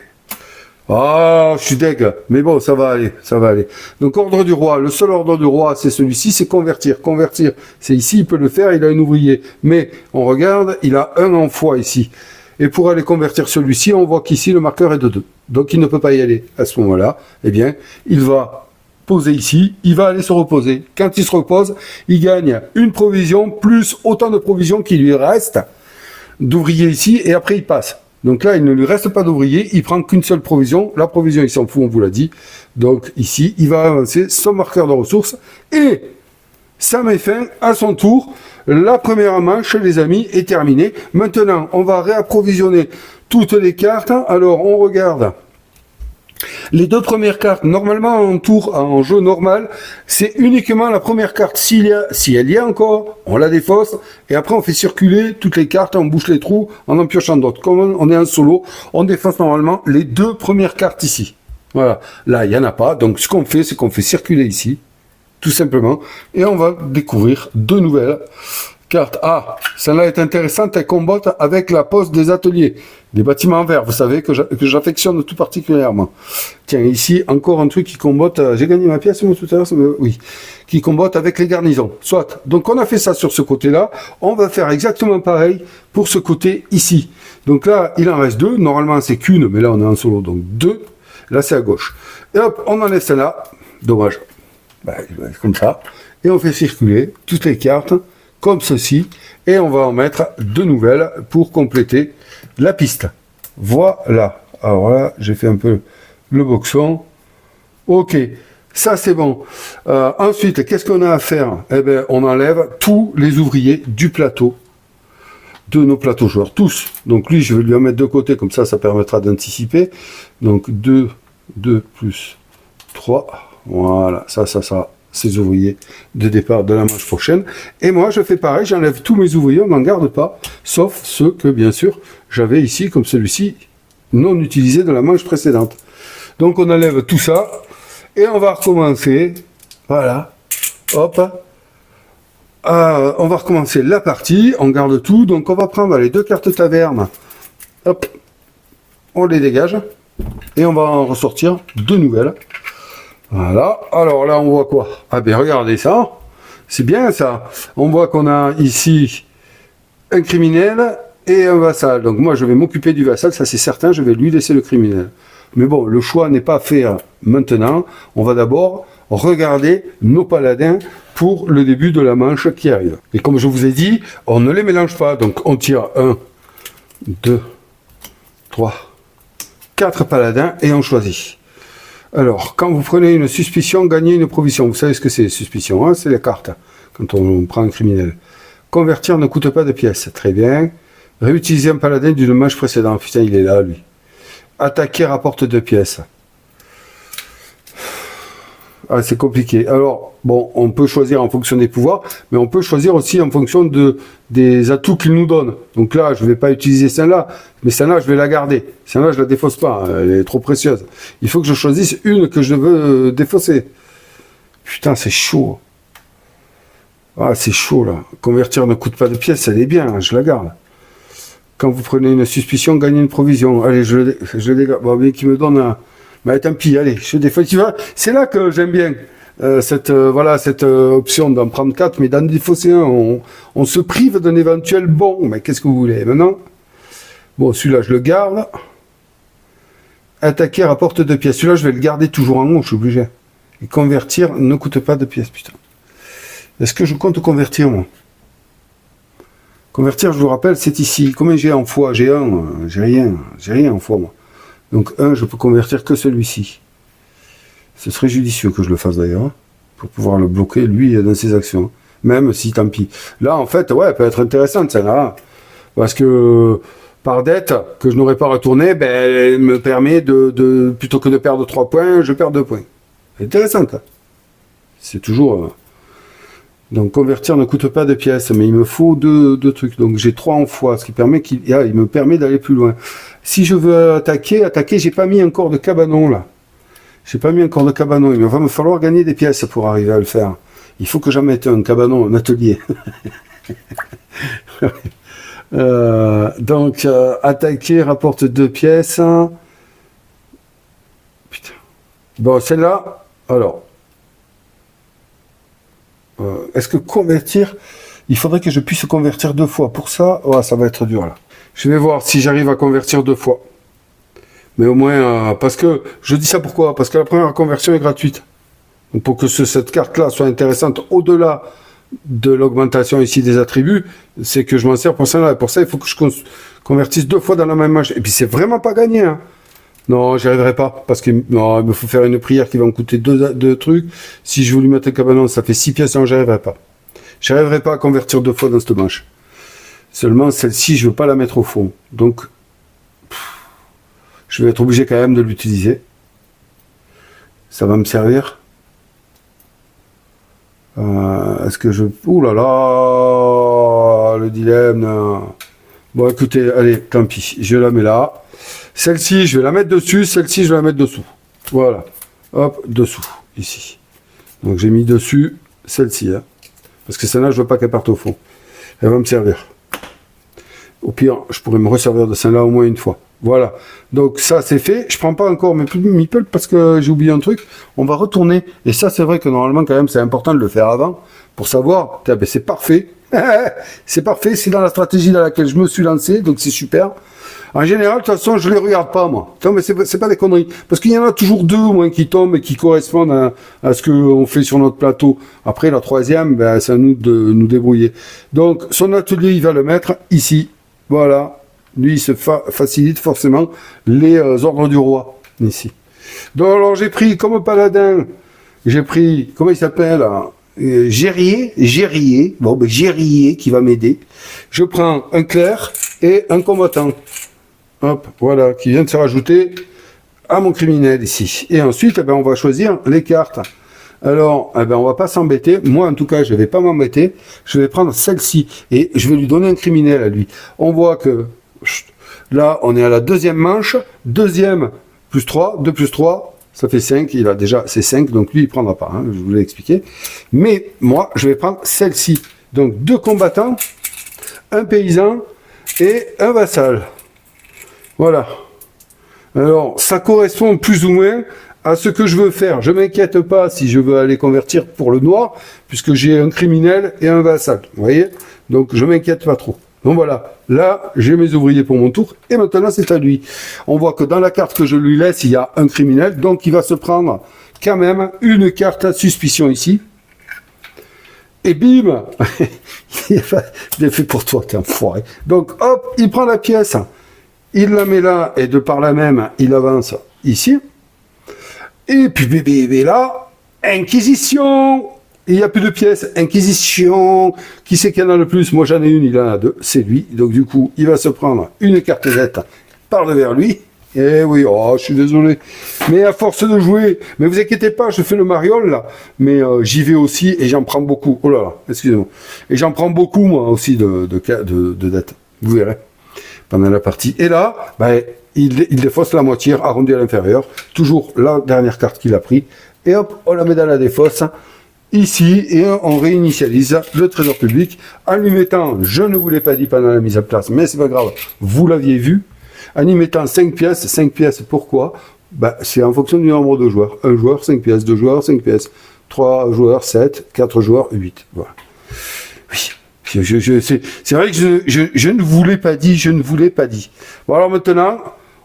Ah, je suis deg, mais bon, ça va aller, ça va aller. Donc, ordre du roi, le seul ordre du roi, c'est celui-ci, c'est convertir. Convertir, c'est ici, il peut le faire, il a un ouvrier. Mais, on regarde, il a un en foi ici. Et pour aller convertir celui-ci, on voit qu'ici, le marqueur est de 2. Donc, il ne peut pas y aller à ce moment-là. Eh bien, il va poser ici, il va aller se reposer. Quand il se repose, il gagne une provision, plus autant de provisions qu'il lui reste d'ouvrier ici, et après, il passe. Donc là, il ne lui reste pas d'ouvrier, il prend qu'une seule provision. La provision, il s'en fout, on vous l'a dit. Donc ici, il va avancer son marqueur de ressources. Et ça met fin à son tour. La première manche, les amis, est terminée. Maintenant, on va réapprovisionner toutes les cartes. Alors, on regarde. Les 2 premières cartes, normalement en jeu normal, c'est uniquement la première carte. Si elle y est encore, on la défausse, et après on fait circuler toutes les cartes, on bouche les trous en piochant d'autres. Comme on est en solo, on défausse normalement les 2 premières cartes ici. Voilà, là il n'y en a pas, donc ce qu'on fait, c'est qu'on fait circuler ici, tout simplement, et on va découvrir 2 nouvelles cartes. Ah, celle-là est intéressante, elle combatte avec la poste des ateliers, des bâtiments verts, vous savez, que j'affectionne tout particulièrement. Tiens, ici, encore un truc qui combatte, j'ai gagné ma pièce, moi, tout à l'heure, oui, qui combatte avec les garnisons. Soit, donc on a fait ça sur ce côté-là, on va faire exactement pareil pour ce côté ici. Donc là, il en reste 2, normalement c'est qu'une, mais là on est en solo, donc 2, là c'est à gauche. Et hop, on enlève celle-là, dommage, ben, comme ça, et on fait circuler toutes les cartes, comme ceci, et on va en mettre 2 nouvelles pour compléter la piste. Voilà. Alors là, j'ai fait un peu le boxon. Ok, ça c'est bon. Ensuite, qu'est-ce qu'on a à faire? Eh bien, on enlève tous les ouvriers du plateau, de nos plateaux joueurs, tous. Donc lui, je vais lui en mettre de côté, comme ça permettra d'anticiper. Donc 2 plus 3, voilà, ça. Ces ouvriers de départ de la manche prochaine. Et moi, je fais pareil, j'enlève tous mes ouvriers, on n'en garde pas, sauf ceux que, bien sûr, j'avais ici, comme celui-ci, non utilisé de la manche précédente. Donc, on enlève tout ça, et on va recommencer, voilà, hop, on va recommencer la partie, on garde tout, donc on va prendre les 2 cartes taverne, hop, on les dégage, et on va en ressortir 2 nouvelles. Voilà, alors là on voit quoi? Ah ben regardez ça, c'est bien ça. On voit qu'on a ici un criminel et un vassal. Donc moi je vais m'occuper du vassal, ça c'est certain, je vais lui laisser le criminel. Mais bon, le choix n'est pas fait maintenant. On va d'abord regarder nos paladins pour le début de la manche qui arrive. Et comme je vous ai dit, on ne les mélange pas. Donc on tire 1, 2, 3, 4 paladins et on choisit. Alors, quand vous prenez une suspicion, gagnez une provision. Vous savez ce que c'est, suspicion, hein? C'est les cartes, quand on prend un criminel. Convertir ne coûte pas de pièces. Très bien. Réutiliser un paladin d'une manche précédente. Putain, il est là, lui. Attaquer rapporte 2 pièces. Ah, c'est compliqué. Alors, bon, on peut choisir en fonction des pouvoirs, mais on peut choisir aussi en fonction des atouts qu'il nous donne. Donc là, je ne vais pas utiliser celle-là, mais celle-là, je vais la garder. Celle-là, je ne la défausse pas, elle est trop précieuse. Il faut que je choisisse une que je veux défausser. Putain, c'est chaud. Ah, c'est chaud, là. Convertir ne coûte pas de pièces, elle est bien, je la garde. Quand vous prenez une suspicion, gagnez une provision. Allez, je les garde. Bon, mais qui me donne un... Mais tant pis, allez, je défausse. C'est là que j'aime bien cette option d'en prendre 4, mais d'en défausser un. On se prive d'un éventuel bon. Mais qu'est-ce que vous voulez maintenant? Bon, celui-là, je le garde. Attaquer rapporte 2 pièces. Celui-là, je vais le garder toujours en haut, je suis obligé. Et convertir ne coûte pas de pièces, putain. Est-ce que je compte convertir, moi? Convertir, je vous rappelle, c'est ici. Combien j'ai en foi? J'ai 1, j'ai rien en foi, moi. Donc un, je peux convertir que celui-ci. Ce serait judicieux que je le fasse d'ailleurs, pour pouvoir le bloquer, lui, dans ses actions. Même si, tant pis. Là, en fait, ouais, elle peut être intéressante, celle-là. Parce que, par dette, que je n'aurais pas retourné, ben, elle me permet plutôt que de perdre 3 points, je perds 2 points. C'est intéressante. C'est toujours... Donc, convertir ne coûte pas de pièces, mais il me faut deux trucs. Donc, j'ai 3 en fois, ce qui permet il me permet d'aller plus loin. Si je veux attaquer, j'ai pas mis encore de cabanon, là. J'ai pas mis encore de cabanon. Il va me falloir gagner des pièces pour arriver à le faire. Il faut que j'en mette un cabanon, un atelier. Donc, attaquer rapporte 2 pièces. Putain. Bon, celle-là, alors. Est-ce que convertir, il faudrait que je puisse convertir 2 fois. Pour ça, ouais, ça va être dur là. Je vais voir si j'arrive à convertir 2 fois. Mais au moins, parce que, je dis ça pourquoi? Parce que la première conversion est gratuite. Donc pour que cette carte-là soit intéressante au-delà de l'augmentation ici des attributs, c'est que je m'en sers pour ça. Et pour ça, il faut que je convertisse 2 fois dans la même manche. Et puis c'est vraiment pas gagné, hein. Non, j'y arriverai pas, parce que non, il me faut faire une prière qui va me coûter 2 trucs. Si je veux lui mettre un cabanon, ça fait 6 pièces, non, j'y arriverai pas. J'y arriverai pas à convertir 2 fois dans cette manche. Seulement, celle-ci, je veux pas la mettre au fond. Donc, je vais être obligé quand même de l'utiliser. Ça va me servir. Est-ce que je... Ouh là là, le dilemme. Non. Bon, écoutez, allez, tant pis, je la mets là. Celle-ci, je vais la mettre dessus, celle-ci, je vais la mettre dessous. Voilà. Hop, dessous, ici. Donc j'ai mis dessus celle-ci, hein. Parce que celle-là, je veux pas qu'elle parte au fond. Elle va me servir. Au pire, je pourrais me resservir de celle-là au moins une fois. Voilà. Donc ça, c'est fait. Je prends pas encore mes meeples parce que j'ai oublié un truc. On va retourner. Et ça, c'est vrai que normalement, quand même, c'est important de le faire avant pour savoir. Ben, c'est parfait. C'est parfait. C'est dans la stratégie dans laquelle je me suis lancé. Donc c'est super. En général, de toute façon, je les regarde pas, moi. Non, mais c'est pas des conneries. Parce qu'il y en a toujours 2 au moins qui tombent et qui correspondent à ce qu'on fait sur notre plateau. Après, la 3e, ben, c'est à nous de nous débrouiller. Donc, son atelier, il va le mettre ici. Voilà. Lui, il se facilite forcément les ordres du roi, ici. Donc, alors, j'ai pris, comme paladin, j'ai pris, comment il s'appelle, Guerrier. Bon, ben, Guerrier qui va m'aider. Je prends un clerc et un combattant. Hop, voilà, qui vient de se rajouter à mon criminel ici. Et ensuite, eh ben, on va choisir les cartes. Alors, eh ben, on va pas s'embêter. Moi, en tout cas, je vais pas m'embêter. Je vais prendre celle-ci et je vais lui donner un criminel à lui. On voit que là, on est à la 2e manche. 2e plus 3, 2 plus 3, ça fait 5. Il a déjà, c'est 5, donc lui, il prendra pas. Hein, je vous l'ai expliqué. Mais moi, je vais prendre celle-ci. Donc, 2 combattants, un paysan et un vassal. Voilà. Alors, ça correspond plus ou moins à ce que je veux faire. Je m'inquiète pas si je veux aller convertir pour le noir, puisque j'ai un criminel et un vassal. Vous voyez? Donc, je m'inquiète pas trop. Donc voilà. Là, j'ai mes ouvriers pour mon tour. Et maintenant, c'est à lui. On voit que dans la carte que je lui laisse, il y a un criminel. Donc, il va se prendre quand même une carte à suspicion ici. Et bim! Il est fait pour toi, t'es un foiré. Donc, hop, il prend la pièce. Il la met là, et de par là même, il avance ici. Et puis, bébé, là, Inquisition! Il n'y a plus de pièces. Inquisition! Qui c'est qui en a le plus? Moi, j'en ai une, il en a 2. C'est lui. Donc, du coup, il va se prendre une carte Z par devers lui. Eh oui, oh, je suis désolé. Mais à force de jouer, mais vous inquiétez pas, je fais le mariole, là. Mais j'y vais aussi, et j'en prends beaucoup. Oh là là, excusez-moi. Et j'en prends beaucoup, moi, aussi, de dettes. Vous verrez. Pendant la partie. Et là, ben, il défausse la moitié, arrondi à l'inférieur. Toujours la dernière carte qu'il a pris. Et hop, on la met dans la défausse. Ici, et on réinitialise le trésor public en lui mettant, je ne vous l'ai pas dit pendant la mise à place, mais c'est pas grave, vous l'aviez vu, en y mettant 5 pièces. 5 pièces, pourquoi? Ben, c'est en fonction du nombre de joueurs. 1 joueur, 5 pièces. 2 joueurs, 5 pièces. 3 joueurs, 7. 4 joueurs, 8. Voilà. Oui. C'est vrai que je ne vous l'ai pas dit, Bon, alors maintenant,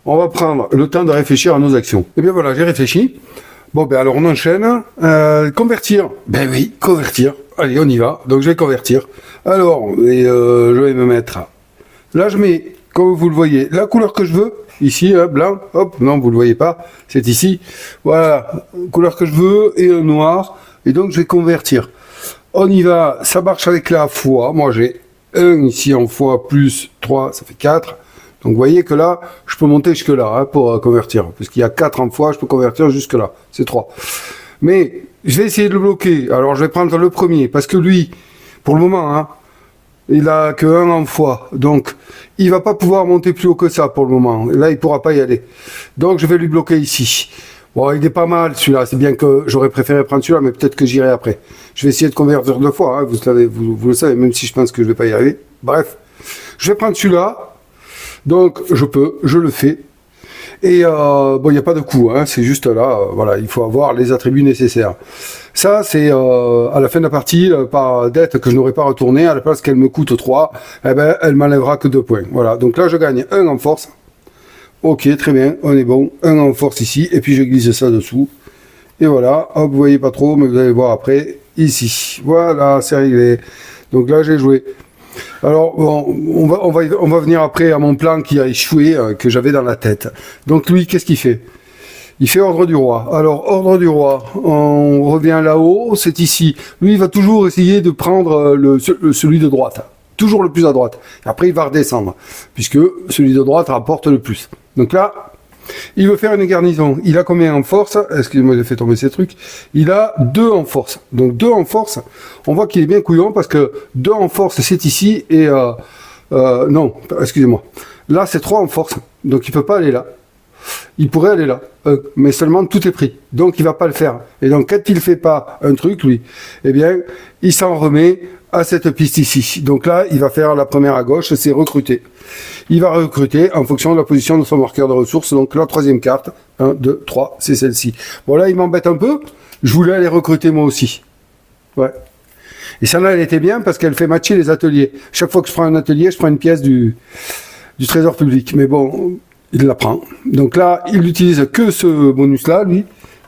on va prendre le temps de réfléchir à nos actions. Et bien voilà, j'ai réfléchi. Bon, ben alors on enchaîne. Convertir. Ben oui, convertir. Allez, on y va. Donc je vais convertir. Alors, je vais me mettre... Là, je mets, comme vous le voyez, la couleur que je veux. ici, hein, blanc, hop, non, vous le voyez pas, c'est ici. Voilà, couleur que je veux, et un noir, et donc je vais convertir. On y va, ça marche avec la fois, moi j'ai 1 ici en fois plus 3, ça fait 4. Donc vous voyez que là, je peux monter jusque là hein, pour convertir, puisqu'il y a 4 en fois, je peux convertir jusque là, c'est 3. Mais je vais essayer de le bloquer, alors je vais prendre le premier, parce que lui, pour le moment, hein, il a que 1 en fois, donc il va pas pouvoir monter plus haut que ça pour le moment. Là, il pourra pas y aller. Donc je vais lui bloquer ici. Bon, il est pas mal celui-là, c'est bien que j'aurais préféré prendre celui-là, mais peut-être que j'irai après. Je vais essayer de convertir 2 fois, hein, vous le savez, même si je pense que je vais pas y arriver. Bref, je vais prendre celui-là, donc je le fais. Et bon, il n'y a pas de coût, hein, c'est juste là, voilà, il faut avoir les attributs nécessaires. Ça, c'est à la fin de la partie, par dette que je n'aurai pas retourné, à la place qu'elle me coûte 3, eh ben, elle m'enlèvera que 2 points. Voilà, donc là, je gagne 1 en force. Ok, très bien, on est bon. 1 en force ici, et puis je glisse ça dessous. Et voilà, hop, vous voyez pas trop, mais vous allez voir après, ici. Voilà, c'est réglé. Donc là, j'ai joué. Alors, bon, on va venir après à mon plan qui a échoué, que j'avais dans la tête. Donc lui, qu'est-ce qu'il fait? Il fait ordre du roi. Alors, ordre du roi, on revient là-haut, c'est ici. Lui, il va toujours essayer de prendre celui de droite. Toujours le plus à droite. Après, il va redescendre, puisque celui de droite rapporte le plus. Donc là, il veut faire une garnison. Il a combien en force? Excusez-moi, j'ai fait tomber ces trucs. Il a 2 en force. Donc 2 en force, on voit qu'il est bien couillon, parce que 2 en force, c'est ici, et... non, excusez-moi. Là, c'est 3 en force, donc il peut pas aller là. Il pourrait aller là, mais seulement tout est pris. Donc il va pas le faire. Et donc quand il fait pas un truc, lui, eh bien, il s'en remet à cette piste ici. Donc là, il va faire la première à gauche, c'est recruter. Il va recruter en fonction de la position de son marqueur de ressources. Donc la 3e carte, 1, 2, 3, c'est celle-ci. Bon là, il m'embête un peu. Je voulais aller recruter moi aussi. Ouais. Et celle-là, elle était bien parce qu'elle fait matcher les ateliers. Chaque fois que je prends un atelier, je prends une pièce du trésor public. Mais bon, il la prend. Donc là, il n'utilise que ce bonus-là, lui.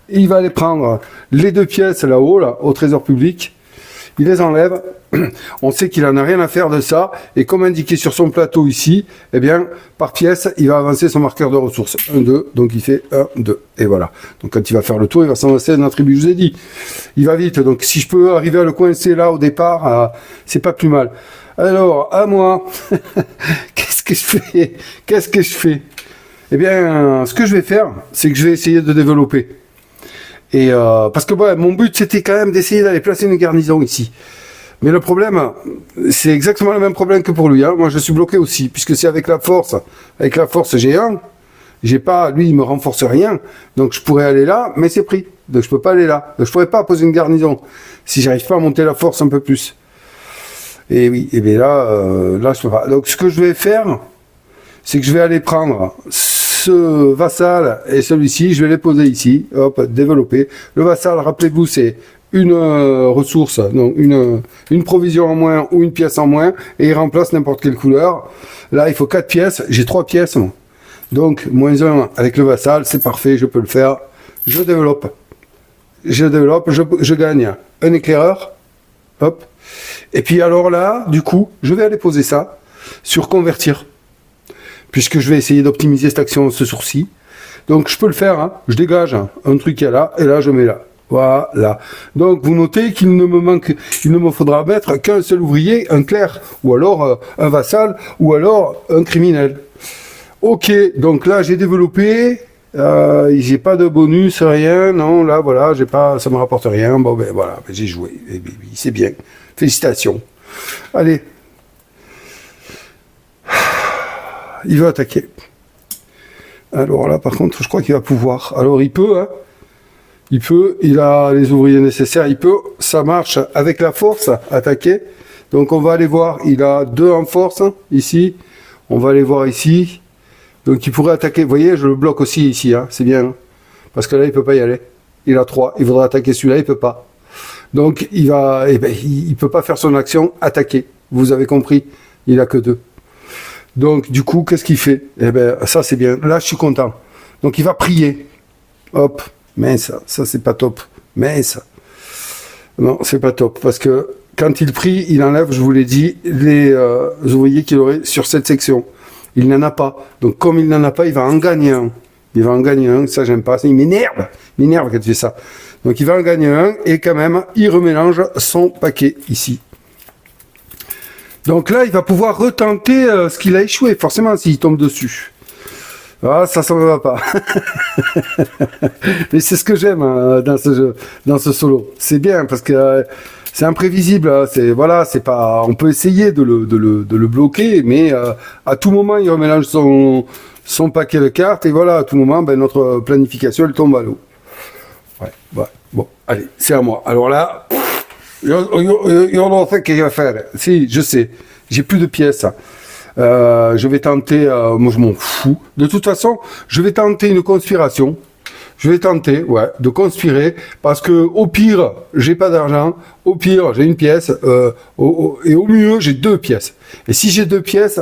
Et il va aller prendre les 2 pièces là-haut, là, au trésor public. Il les enlève. On sait qu'il en a rien à faire de ça. Et comme indiqué sur son plateau ici, eh bien, par pièce, il va avancer son marqueur de ressources. 1, 2. Donc il fait 1, 2. Et voilà. Donc quand il va faire le tour, il va s'avancer un attribut. Je vous ai dit. Il va vite. Donc si je peux arriver à le coincer là au départ, c'est pas plus mal. Alors, à moi. Qu'est-ce que je fais? Eh bien, ce que je vais faire, c'est que je vais essayer de développer. Et parce que ouais, mon but c'était quand même d'essayer d'aller placer une garnison ici. Mais le problème, c'est exactement le même problème que pour lui. Hein. Moi je suis bloqué aussi, puisque c'est avec la force. Avec la force j'ai 1. J'ai pas, lui il me renforce rien. Donc je pourrais aller là, mais c'est pris. Donc je peux pas aller là. Donc je pourrais pas poser une garnison si j'arrive pas à monter la force un peu plus. Et oui, et bien là je peux pas. Donc ce que je vais faire, c'est que je vais aller prendre ce vassal et celui-ci, je vais les poser ici, hop, développer. Le vassal, rappelez-vous, c'est une ressource, donc une provision en moins ou une pièce en moins, et il remplace n'importe quelle couleur. Là, il faut 4 pièces, j'ai 3 pièces, donc moins 1 avec le vassal, c'est parfait, je peux le faire. Je développe, je gagne un éclaireur, hop. Et puis alors là, du coup, je vais aller poser ça sur convertir. Puisque je vais essayer d'optimiser cette action, ce sourcil. Donc je peux le faire, hein. Je dégage un truc qui est là, et là je mets là. Voilà. Donc vous notez qu'il ne me faudra mettre qu'un seul ouvrier, un clerc, ou alors un vassal, ou alors un criminel. Ok, donc là j'ai développé, j'ai pas de bonus, rien, non, là voilà, j'ai pas, ça me rapporte rien, bon ben voilà, ben, j'ai joué, et, ben, c'est bien, félicitations. Allez. Il veut attaquer. Alors là, par contre, je crois qu'il va pouvoir. Alors il peut, hein. Il a les ouvriers nécessaires, il peut. Ça marche avec la force, attaquer. Donc on va aller voir, il a 2 en force, ici. On va aller voir ici. Donc il pourrait attaquer, vous voyez, je le bloque aussi ici, hein. C'est bien. Hein. Parce que là, il peut pas y aller. Il a 3, il voudra attaquer celui-là, il peut pas. Donc il va, eh ben, il peut pas faire son action, attaquer. Vous avez compris, il a que 2. Donc, du coup, qu'est-ce qu'il fait? Eh ben, ça, c'est bien. Là, je suis content. Donc, il va prier. Hop. Mince, ça, c'est pas top. Mince. Non, c'est pas top. Parce que quand il prie, il enlève, je vous l'ai dit, les ouvriers qu'il aurait sur cette section. il n'en a pas. Donc comme il n'en a pas, il va en gagner un. Il va en gagner un, ça j'aime pas, il m'énerve quand il fait ça. Donc il va en gagner un, et quand même, il remélange son paquet ici. Donc là, il va pouvoir retenter ce qu'il a échoué, forcément, s'il tombe dessus. Ah, ça ne va pas. Mais c'est ce que j'aime dans ce jeu, dans ce solo. C'est bien, parce que c'est imprévisible. Hein. Voilà, c'est pas. On peut essayer de le bloquer, mais à tout moment, il remélange son paquet de cartes, et voilà, à tout moment, ben, notre planification, elle tombe à l'eau. Ouais. Bon, allez, c'est à moi. Alors là, je ne sais qu'il va faire. Si, je sais. J'ai plus de pièces. Je vais tenter, moi je m'en fous. De toute façon, je vais tenter une conspiration. Je vais tenter, de conspirer, parce que au pire, j'ai pas d'argent. Au pire, j'ai une pièce. Et au mieux, j'ai 2 pièces. Et si j'ai 2 pièces,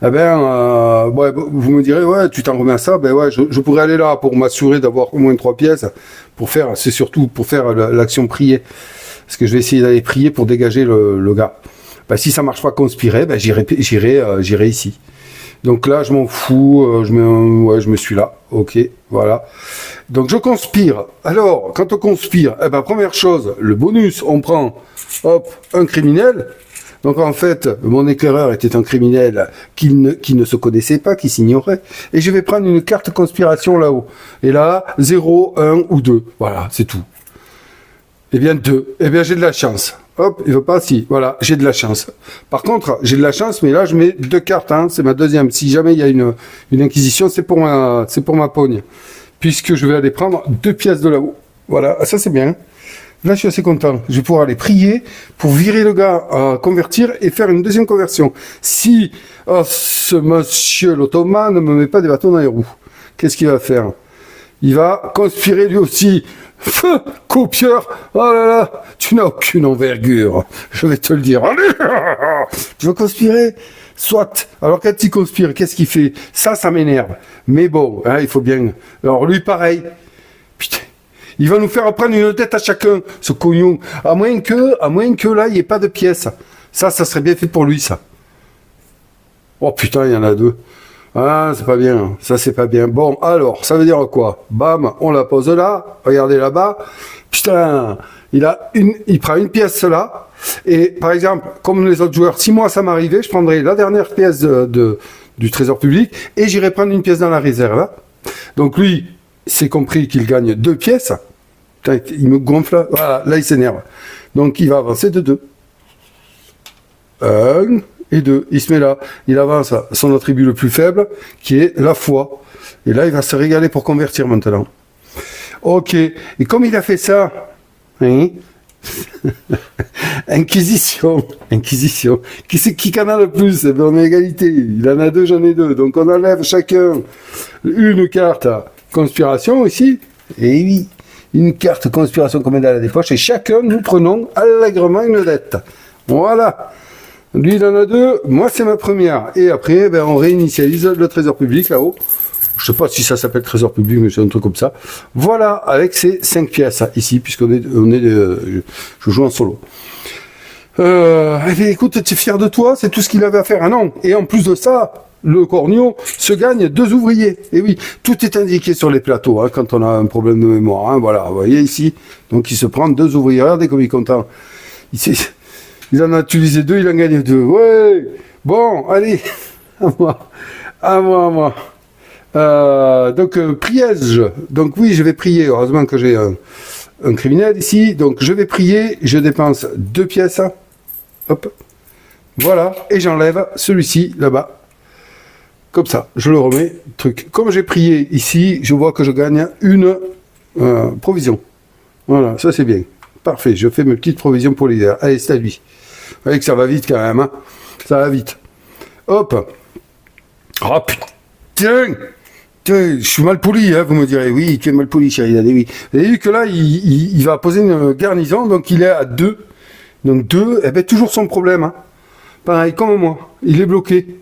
eh ben, vous me direz, tu t'en remets à ça, je pourrais aller là pour m'assurer d'avoir au moins 3 pièces, c'est surtout pour faire l'action prier. Parce que je vais essayer d'aller prier pour dégager le gars. Si ça marche pas conspirer, j'irai ici. Donc là, je m'en fous, je me suis là. Ok, voilà. Donc je conspire. Alors, quand on conspire, première chose, le bonus, on prend, un criminel. Donc en fait, mon éclaireur était un criminel qui ne se connaissait pas, qui s'ignorait. Et je vais prendre une carte conspiration là-haut. Et là, 0, 1 ou 2. Voilà, c'est tout. Eh bien 2. Eh bien j'ai de la chance. Hop, il veut pas, si. Voilà, j'ai de la chance. Par contre, j'ai de la chance, mais là je mets 2 cartes. Hein, c'est ma deuxième. Si jamais il y a une inquisition, c'est pour ma pogne. Puisque je vais aller prendre 2 pièces de là-haut. Voilà, ça c'est bien. Là, je suis assez content. Je vais pouvoir aller prier pour virer le gars à convertir et faire une deuxième conversion. Si ce monsieur l'ottoman ne me met pas des bâtons dans les roues, qu'est-ce qu'il va faire? Il va conspirer lui aussi. Feu, copieur, oh là là, tu n'as aucune envergure, je vais te le dire. Tu veux conspirer? Soit. Alors quand il conspire, qu'est-ce qu'il fait? Ça m'énerve. Mais bon, hein, il faut bien... Alors lui, pareil. Putain. Il va nous faire prendre une tête à chacun, ce cognon. À moins que là, il n'y ait pas de pièces. Ça serait bien fait pour lui, ça. Oh putain, il y en a 2. Ah, c'est pas bien. Ça, c'est pas bien. Bon, alors, ça veut dire quoi? Bam, on la pose là. Regardez là-bas. Putain, il prend une pièce là. Et par exemple, comme les autres joueurs, si moi ça m'arrivait, je prendrais la dernière pièce du trésor public et j'irais prendre une pièce dans la réserve. Hein. Donc lui, c'est compris qu'il gagne 2 pièces. Putain, il me gonfle. Voilà, là il s'énerve. Donc il va avancer de 2. 1 et 2. Il se met là. Il avance à son attribut le plus faible, qui est la foi. Et là, il va se régaler pour convertir maintenant. Ok. Et comme il a fait ça, hein, Inquisition. Qui en a le plus? Eh bien, on est égalité. Il en a 2, j'en ai 2. Donc on enlève chacun une carte conspiration ici. Et oui, une carte conspiration qu'on met dans la poches. Et chacun, nous prenons allègrement une dette. Voilà. Lui, il en a 2. Moi, c'est ma première. Et après, on réinitialise le trésor public là-haut. Je sais pas si ça s'appelle trésor public, mais c'est un truc comme ça. Voilà, avec ces 5 pièces ici, puisqu'on je joue en solo. Eh bien, écoute, tu es fier de toi, c'est tout ce qu'il avait à faire. Ah non, et en plus de ça, le corneau se gagne 2 ouvriers. Et oui, tout est indiqué sur les plateaux, hein, quand on a un problème de mémoire. Hein, voilà, vous voyez ici. Donc, il se prend 2 ouvriers. Regardez comme il est content. Il en a utilisé 2, il en gagne 2. Ouais. Bon, allez, à moi. Donc, priège. Donc oui, je vais prier. Heureusement que j'ai un criminel ici. Donc, je vais prier. Je dépense 2 pièces. Hop. Voilà. Et j'enlève celui-ci, là-bas. Comme ça. Je le remets. Truc. Comme j'ai prié ici, je vois que je gagne une provision. Voilà. Ça, c'est bien. Parfait. Je fais mes petites provisions pour l'hiver. Allez, c'est à lui. Vous voyez que ça va vite quand même. Hein. Ça va vite. Hop. Oh putain. Je suis mal poli, hein, vous me direz. Oui, tu es mal poli, chérie. Oui. Vous avez vu que là, il va poser une garnison, donc il est à 2. Donc 2, eh bien, toujours son problème. Hein. Pareil, comme moi. Il est bloqué.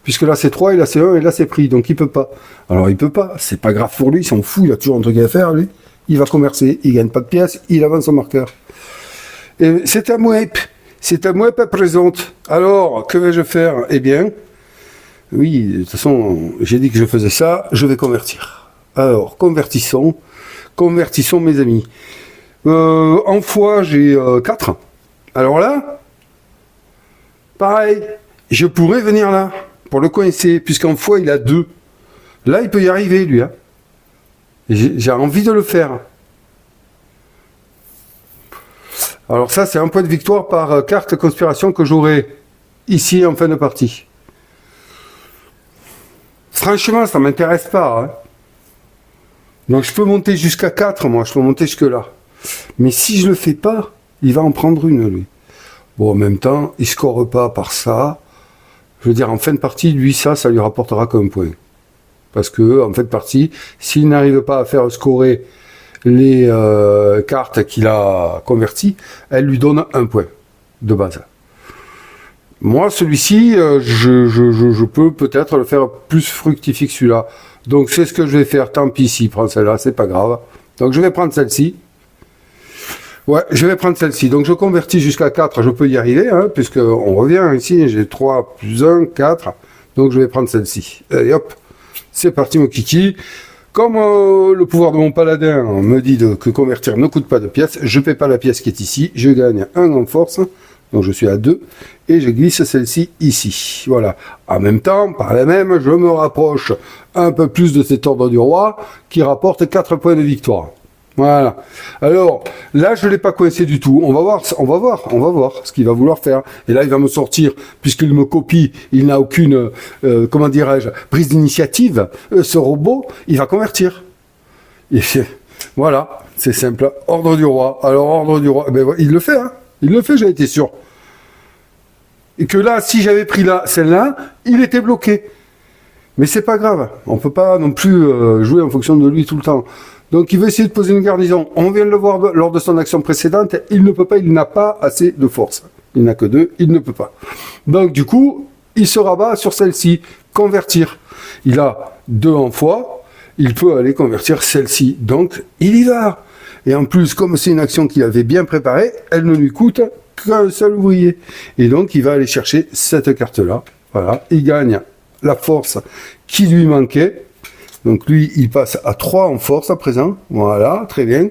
Puisque là, c'est 3, et là, c'est 1, et là, c'est pris. Donc, il peut pas. Alors, il peut pas. C'est pas grave pour lui, il s'en fout. Il a toujours un truc à faire, lui. Il va commercer. Il gagne pas de pièces. Il avance son marqueur. Et c'est à moi. C'est à moi, pas présente. Alors, que vais-je faire? Eh bien... Oui, de toute façon, j'ai dit que je faisais ça, je vais convertir. Alors, convertissons mes amis. En fois, j'ai 4. Alors là, pareil, je pourrais venir là, pour le coincer, puisqu'en fois, il a 2. Là, il peut y arriver, lui. Hein. J'ai envie de le faire. Alors ça, c'est un point de victoire par carte conspiration que j'aurai ici en fin de partie. Franchement, ça m'intéresse pas. Hein. Donc je peux monter jusqu'à 4, moi, je peux monter jusque là. Mais si je le fais pas, il va en prendre une, lui. Bon, en même temps, il score pas par ça. Je veux dire, en fin de partie, lui, ça lui rapportera qu'un point. Parce que, en fin de partie, s'il n'arrive pas à faire scorer les cartes qu'il a converties, elle lui donne un point de base. Moi, celui-ci, je peux peut-être le faire plus fructifique que celui-là. Donc, c'est ce que je vais faire. Tant pis s'il prend celle-là, c'est pas grave. Donc, je vais prendre celle-ci. Ouais, je vais prendre celle-ci. Donc, je convertis jusqu'à 4. Je peux y arriver, hein, puisqu'on revient ici. J'ai 3 plus 1, 4. Donc, je vais prendre celle-ci. Et hop, c'est parti, mon kiki. Comme le pouvoir de mon paladin me dit que convertir ne coûte pas de pièces, je ne paie pas la pièce qui est ici. Je gagne 1 en force. Donc, je suis à 2. Et je glisse celle-ci ici. Voilà. En même temps, par la même, je me rapproche un peu plus de cet ordre du roi qui rapporte 4 points de victoire. Voilà. Alors, là, je ne l'ai pas coincé du tout. On va voir ce qu'il va vouloir faire. Et là, il va me sortir, puisqu'il me copie, il n'a aucune, comment dirais-je, prise d'initiative, ce robot, il va convertir. Et voilà, c'est simple. Ordre du roi. Alors, ordre du roi, ben, il le fait, hein. Il le fait, j'ai été sûr. Et que là, si j'avais pris celle-là, il était bloqué. Mais c'est pas grave. On peut pas non plus jouer en fonction de lui tout le temps. Donc il veut essayer de poser une garnison. On vient de le voir lors de son action précédente. Il ne peut pas, il n'a pas assez de force. Il n'a que 2, il ne peut pas. Donc du coup, il se rabat sur celle-ci. Convertir. Il a 2 en foi. Il peut aller convertir celle-ci. Donc il y va. Et en plus, comme c'est une action qu'il avait bien préparée, elle ne lui coûte qu'un seul ouvrier. Et donc il va aller chercher cette carte-là. Voilà. Il gagne la force qui lui manquait. Donc lui, il passe à 3 en force à présent. Voilà, très bien.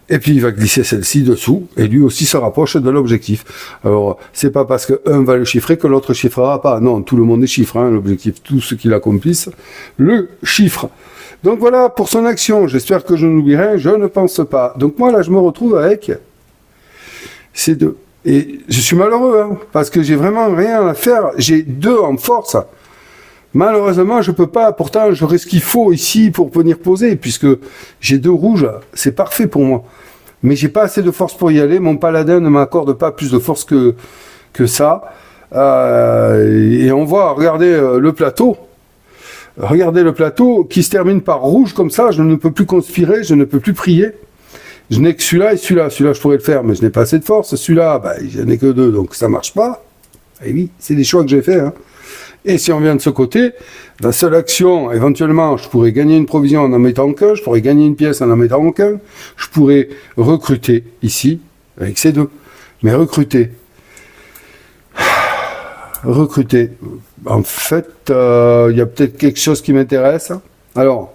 Et puis il va glisser celle-ci dessous. Et lui aussi se rapproche de l'objectif. Alors, c'est pas parce qu'un va le chiffrer que l'autre chiffrera pas. Non, tout le monde est chiffre. Hein, l'objectif, tout ce qu'il accomplisse, le chiffre. Donc voilà pour son action. J'espère que je n'oublierai. Je ne pense pas. Donc moi, là, je me retrouve avec ces 2. Et je suis malheureux, hein, parce que j'ai vraiment rien à faire. J'ai 2 en force. Malheureusement, je peux pas. Pourtant, j'aurais ce qu'il faut ici pour venir poser, puisque j'ai 2 rouges. C'est parfait pour moi. Mais j'ai pas assez de force pour y aller. Mon paladin ne m'accorde pas plus de force que ça. Et on voit, regardez le plateau. Regardez le plateau qui se termine par rouge comme ça. Je ne peux plus conspirer, je ne peux plus prier. Je n'ai que celui-là et celui-là. Celui-là, je pourrais le faire, mais je n'ai pas assez de force. Celui-là, ben, j'en ai que 2, donc ça marche pas. Et oui, c'est des choix que j'ai faits, hein. Et si on vient de ce côté, la seule action, éventuellement, je pourrais gagner une provision en mettant qu'un, je pourrais gagner une pièce en mettant qu'un, je pourrais recruter ici, avec ces 2. Mais recruter. En fait, il y a peut-être quelque chose qui m'intéresse. Alors,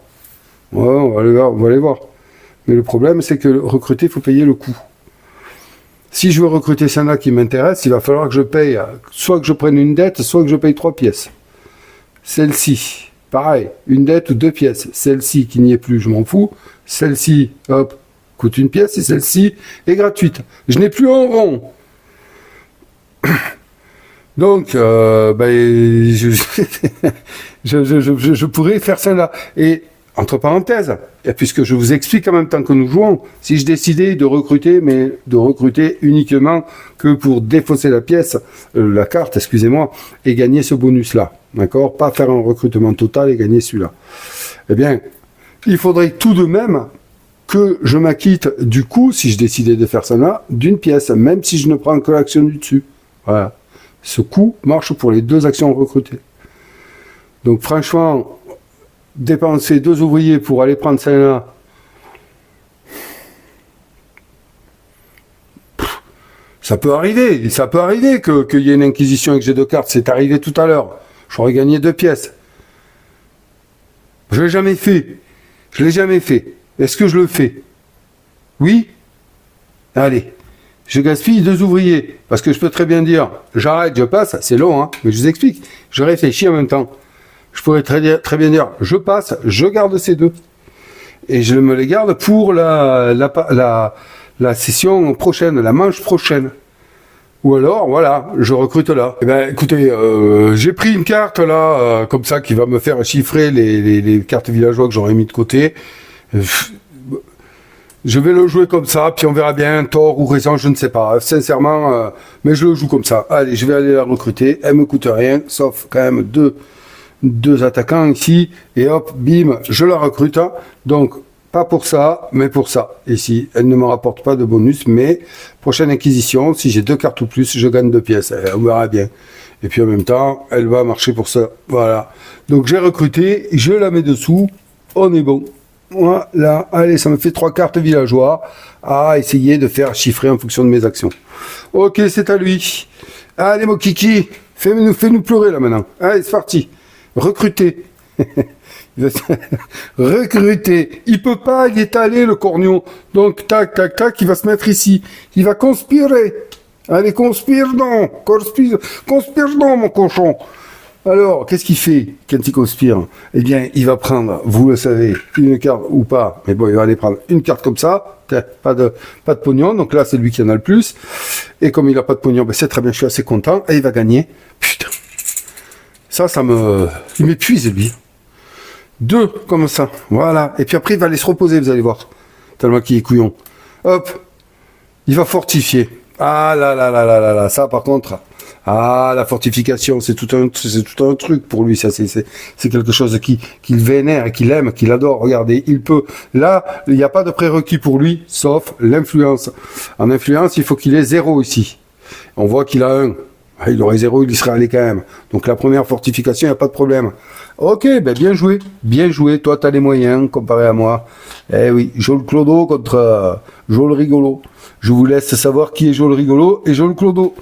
ouais, on va aller voir. Mais le problème, c'est que recruter, il faut payer le coût. Si je veux recruter celle-là qui m'intéresse, il va falloir que je paye, soit que je prenne une dette, soit que je paye 3 pièces. Celle-ci, pareil, une dette ou 2 pièces. Celle-ci qui n'y est plus, je m'en fous. Celle-ci, hop, coûte 1 pièce et celle-ci est gratuite. Je n'ai plus un rond. Donc, je pourrais faire celle-là. Et entre parenthèses, et puisque je vous explique en même temps que nous jouons, si je décidais de recruter, mais de recruter uniquement que pour défausser la carte, excusez-moi, et gagner ce bonus-là, d'accord? Pas faire un recrutement total et gagner celui-là. Eh bien, il faudrait tout de même que je m'acquitte du coup, si je décidais de faire ça, d'une pièce, même si je ne prends que l'action du dessus. Voilà. Ce coût marche pour les 2 actions recrutées. Donc franchement, dépenser 2 ouvriers pour aller prendre celle-là, ça peut arriver qu'il y ait une inquisition avec G2 cartes, c'est arrivé tout à l'heure. J'aurais gagné 2 pièces. Je l'ai jamais fait. Je l'ai jamais fait. Est-ce que je le fais? Oui? Allez. Je gaspille 2 ouvriers. Parce que je peux très bien dire, j'arrête, je passe. C'est long, hein. Mais je vous explique. Je réfléchis en même temps. Je pourrais très bien dire, je passe, je garde ces 2. Et je me les garde pour la session prochaine, la manche prochaine. Ou alors, voilà, je recrute là. Eh ben, écoutez, j'ai pris une carte là, comme ça, qui va me faire chiffrer les cartes villageois que j'aurais mis de côté. Je vais le jouer comme ça, puis on verra bien, tort ou raison, je ne sais pas. Sincèrement, mais je le joue comme ça. Allez, je vais aller la recruter. Elle me coûte rien, sauf quand même deux attaquants ici. Et hop, bim, je la recrute. Donc, pas pour ça, mais pour ça. Ici, elle ne me rapporte pas de bonus, mais prochaine acquisition, si j'ai 2 cartes ou plus, je gagne 2 pièces. On verra bien. Et puis en même temps, elle va marcher pour ça. Voilà. Donc j'ai recruté, je la mets dessous, on est bon. Voilà, allez, ça me fait 3 cartes villageois à essayer de faire chiffrer en fonction de mes actions. Ok, c'est à lui. Allez, mon kiki, fais-nous pleurer là maintenant. Allez, c'est parti. Recruter. Recruter. Il peut pas y étaler le corneau. Donc, tac, tac, tac, il va se mettre ici. Il va conspirer. Allez, conspire donc. Conspire donc, mon cochon. Alors, qu'est-ce qu'il fait quand il conspire? Eh bien, il va prendre, vous le savez, une carte ou pas. Mais bon, il va aller prendre une carte comme ça. Pas de pognon. Donc là, c'est lui qui en a le plus. Et comme il n'a pas de pognon, ben c'est très bien, je suis assez content. Et il va gagner. Putain. Il m'épuise, lui. 2 comme ça, voilà. Et puis après, il va aller se reposer, vous allez voir. Tellement qu'il est couillon. Hop, il va fortifier. Ah là, ça par contre. Ah, la fortification, c'est tout un truc pour lui. Ça, c'est quelque chose qu'il vénère, qu'il aime, qu'il adore. Regardez, il peut. Là, il n'y a pas de prérequis pour lui, sauf l'influence. En influence, il faut qu'il ait 0 ici. On voit qu'il a 1. Il aurait 0, il y serait allé quand même. Donc la première fortification, il n'y a pas de problème. Ok, ben bien joué. Toi, tu as les moyens comparé à moi. Eh oui, Joel Clodo contre Joel Rigolo. Je vous laisse savoir qui est Joel Rigolo et Joel Clodo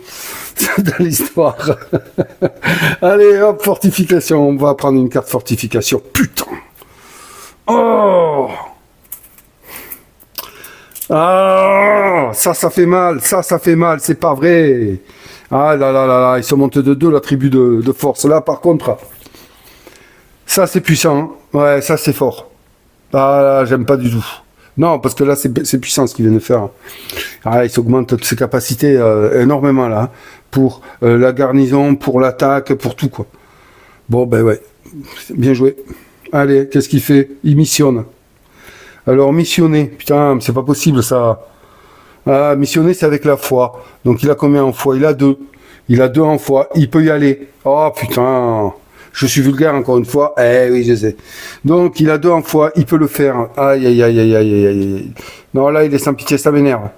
dans l'histoire. Allez, hop, fortification. On va prendre une carte fortification. Putain. Oh. Ah, ça fait mal. Ça fait mal. C'est pas vrai. Ah là, ils se montent de 2 la tribu de force. Là, par contre, ça c'est puissant. Hein. Ouais, ça c'est fort. Ah là, j'aime pas du tout. Non, parce que là, c'est puissant ce qu'il vient de faire. Ah, il s'augmente toutes ses capacités énormément là. Pour la garnison, pour l'attaque, pour tout quoi. Bon, ben ouais. Bien joué. Allez, qu'est-ce qu'il fait? Il missionne. Alors, missionner. Putain, c'est pas possible ça. Ah, missionner, c'est avec la foi. Donc, il a combien en foi? Il a 2. Il a 2 en foi. Il peut y aller. Oh, putain. Je suis vulgaire encore une fois. Eh oui, je sais. Donc, il a 2 en foi. Il peut le faire. Aïe. Non, là, il est sans pitié. Ça m'énerve.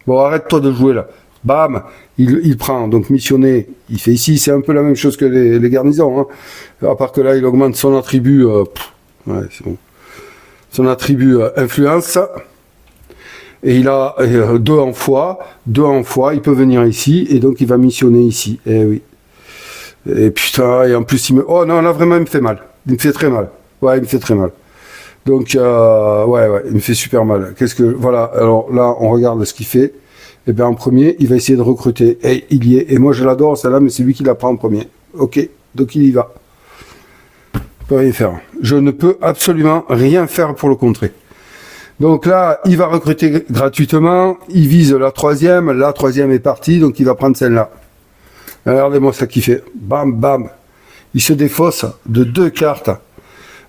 Bon, arrête-toi de jouer, là. Bam. Il prend. Donc, missionner. Il fait ici. C'est un peu la même chose que les garnisons. Hein. À part que là, il augmente son attribut. Ouais, c'est bon. Son attribut influence. Et il a 2 en foi, il peut venir ici, et donc il va missionner ici. Eh oui. Et putain, et en plus il me... Oh non, là vraiment il me fait mal. Il me fait très mal. Ouais, il me fait très mal. Donc, ouais, il me fait super mal. Voilà, alors là, on regarde ce qu'il fait. Et bien en premier, il va essayer de recruter. Et il y est. Et moi je l'adore celle-là, mais c'est lui qui la prend en premier. Ok, donc il y va. Je peux rien faire. Je ne peux absolument rien faire pour le contrer. Donc là, il va recruter gratuitement, il vise la 3e, la 3e est partie, donc il va prendre celle-là. Regardez-moi ça qu'il fait. Bam, bam. Il se défausse de 2 cartes.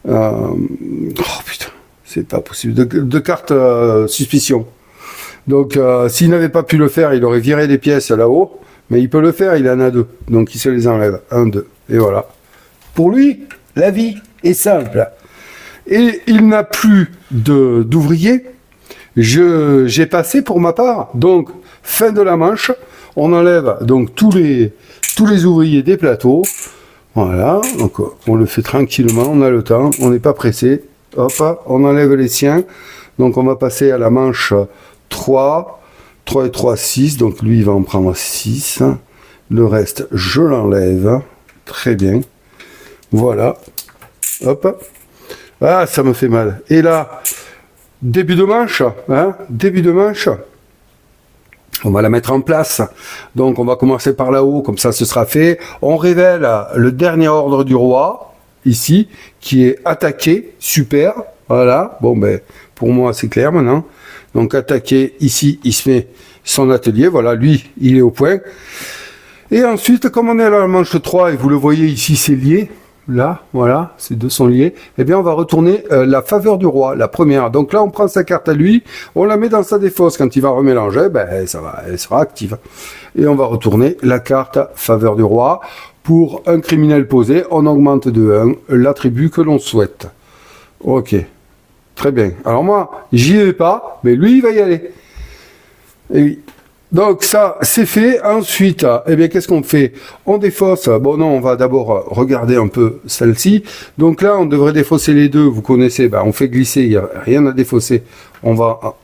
Oh putain, c'est pas possible. 2 cartes suspicion. Donc s'il n'avait pas pu le faire, il aurait viré des pièces là-haut, mais il peut le faire, il en a 2. Donc il se les enlève. 1, 2. Et voilà. Pour lui, la vie est simple. Et il n'a plus d'ouvriers. J'ai passé pour ma part. Donc, fin de la manche, on enlève donc tous les ouvriers des plateaux. Voilà, donc on le fait tranquillement, on a le temps, on n'est pas pressé. Hop, on enlève les siens. Donc, on va passer à la manche 3. 3 et 3, 6. Donc, lui, il va en prendre 6. Le reste, je l'enlève. Très bien. Voilà. Hop. Ah, ça me fait mal. Et là, début de manche, hein, début de manche. On va la mettre en place. Donc, on va commencer par là-haut, comme ça, ce sera fait. On révèle le dernier ordre du roi, ici, qui est attaqué. Super. Voilà. Bon, ben, pour moi, c'est clair maintenant. Donc, attaqué, ici, il se met son atelier. Voilà, lui, il est au point. Et ensuite, comme on est à la manche 3, et vous le voyez ici, c'est lié. Là, voilà, ces deux sont liés. Eh bien, on va retourner la faveur du roi, la première. Donc là, on prend sa carte à lui, on la met dans sa défausse. Quand il va remélanger, ben, ça va, elle sera active. Et on va retourner la carte faveur du roi. Pour un criminel posé, on augmente de 1 l'attribut que l'on souhaite. Ok, très bien. Alors moi, j'y vais pas, mais lui, il va y aller. Et oui. Donc ça, c'est fait. Ensuite, eh bien, qu'est-ce qu'on fait? On défausse. Bon non, on va d'abord regarder un peu celle-ci. Donc là, on devrait défausser les deux. Vous connaissez, ben, on fait glisser, il n'y a rien à défausser. On va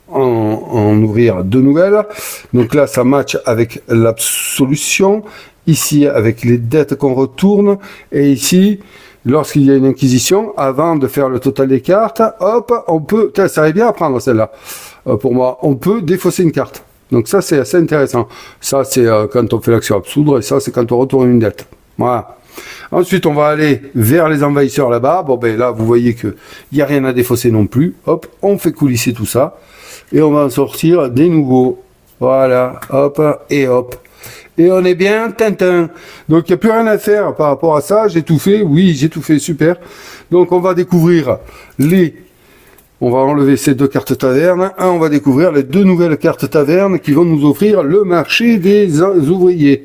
en ouvrir deux nouvelles. Donc là, ça match avec l'absolution. Ici, avec les dettes qu'on retourne. Et ici, lorsqu'il y a une inquisition, avant de faire le total des cartes, hop, on peut... Ça arrive bien à prendre celle-là. Pour moi, on peut défausser une carte. Donc ça, c'est assez intéressant. Ça, c'est quand on fait l'action absoudre, et ça, c'est quand on retourne une dette. Voilà. Ensuite, on va aller vers les envahisseurs là-bas. Bon, ben là, vous voyez qu'il n'y a rien à défausser non plus. Hop, on fait coulisser tout ça. Et on va en sortir des nouveaux. Voilà, hop, et hop. Et on est bien Tintin. Donc, il n'y a plus rien à faire par rapport à ça. J'ai tout fait. Oui, j'ai tout fait. Super. Donc, on va découvrir les... On va enlever ces deux cartes taverne. On va découvrir les deux nouvelles cartes taverne qui vont nous offrir le marché des ouvriers.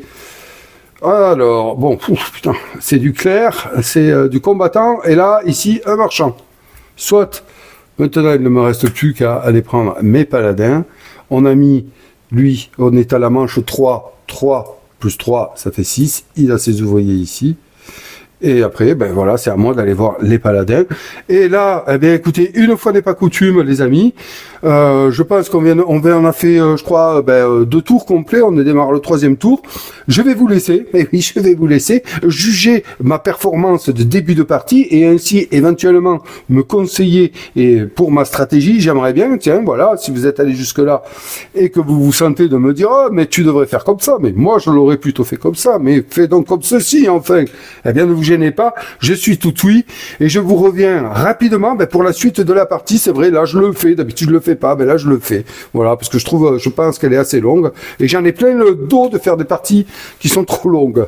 Alors, bon, putain, c'est du clerc, c'est du combattant, et là, ici, un marchand. Soit, maintenant, il ne me reste plus qu'à aller prendre mes paladins. On a mis, lui, on est à la manche 3, 3 plus 3, ça fait 6. Il a ses ouvriers ici. Et après, ben voilà, c'est à moi d'aller voir les paladins. Et là, eh bien, écoutez, une fois n'est pas coutume, les amis, je pense qu'on on a fait, je crois, 2 tours complets. On démarre le 3e tour. Je vais vous laisser, mais oui, je vais vous laisser juger ma performance de début de partie et ainsi éventuellement me conseiller et pour ma stratégie. J'aimerais bien, tiens, voilà, si vous êtes allé jusque là et que vous vous sentez de me dire, oh, mais tu devrais faire comme ça, mais moi je l'aurais plutôt fait comme ça, mais fais donc comme ceci, enfin. Eh bien, ne vous gênez pas, je suis tout oui et je vous reviens rapidement pour la suite de la partie. C'est vrai, là je le fais, d'habitude je le fais pas, mais là je le fais, voilà, parce que je pense qu'elle est assez longue et j'en ai plein le dos de faire des parties qui sont trop longues.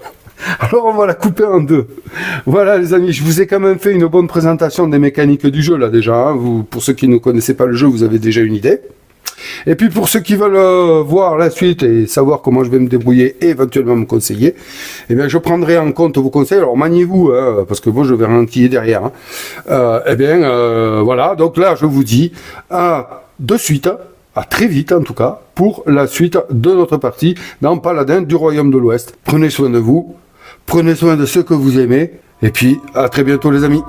Alors on va la couper en deux. Voilà les amis, je vous ai quand même fait une bonne présentation des mécaniques du jeu là déjà, hein. Vous, pour ceux qui ne connaissaient pas le jeu, vous avez déjà une idée. Et puis pour ceux qui veulent voir la suite et savoir comment je vais me débrouiller et éventuellement me conseiller, eh bien je prendrai en compte vos conseils. Alors maniez-vous, hein, parce que moi je vais rentiller derrière. Hein. Voilà, donc là je vous dis de suite, à très vite en tout cas, pour la suite de notre partie dans Paladin du Royaume de l'Ouest. Prenez soin de vous, prenez soin de ceux que vous aimez, et puis à très bientôt les amis.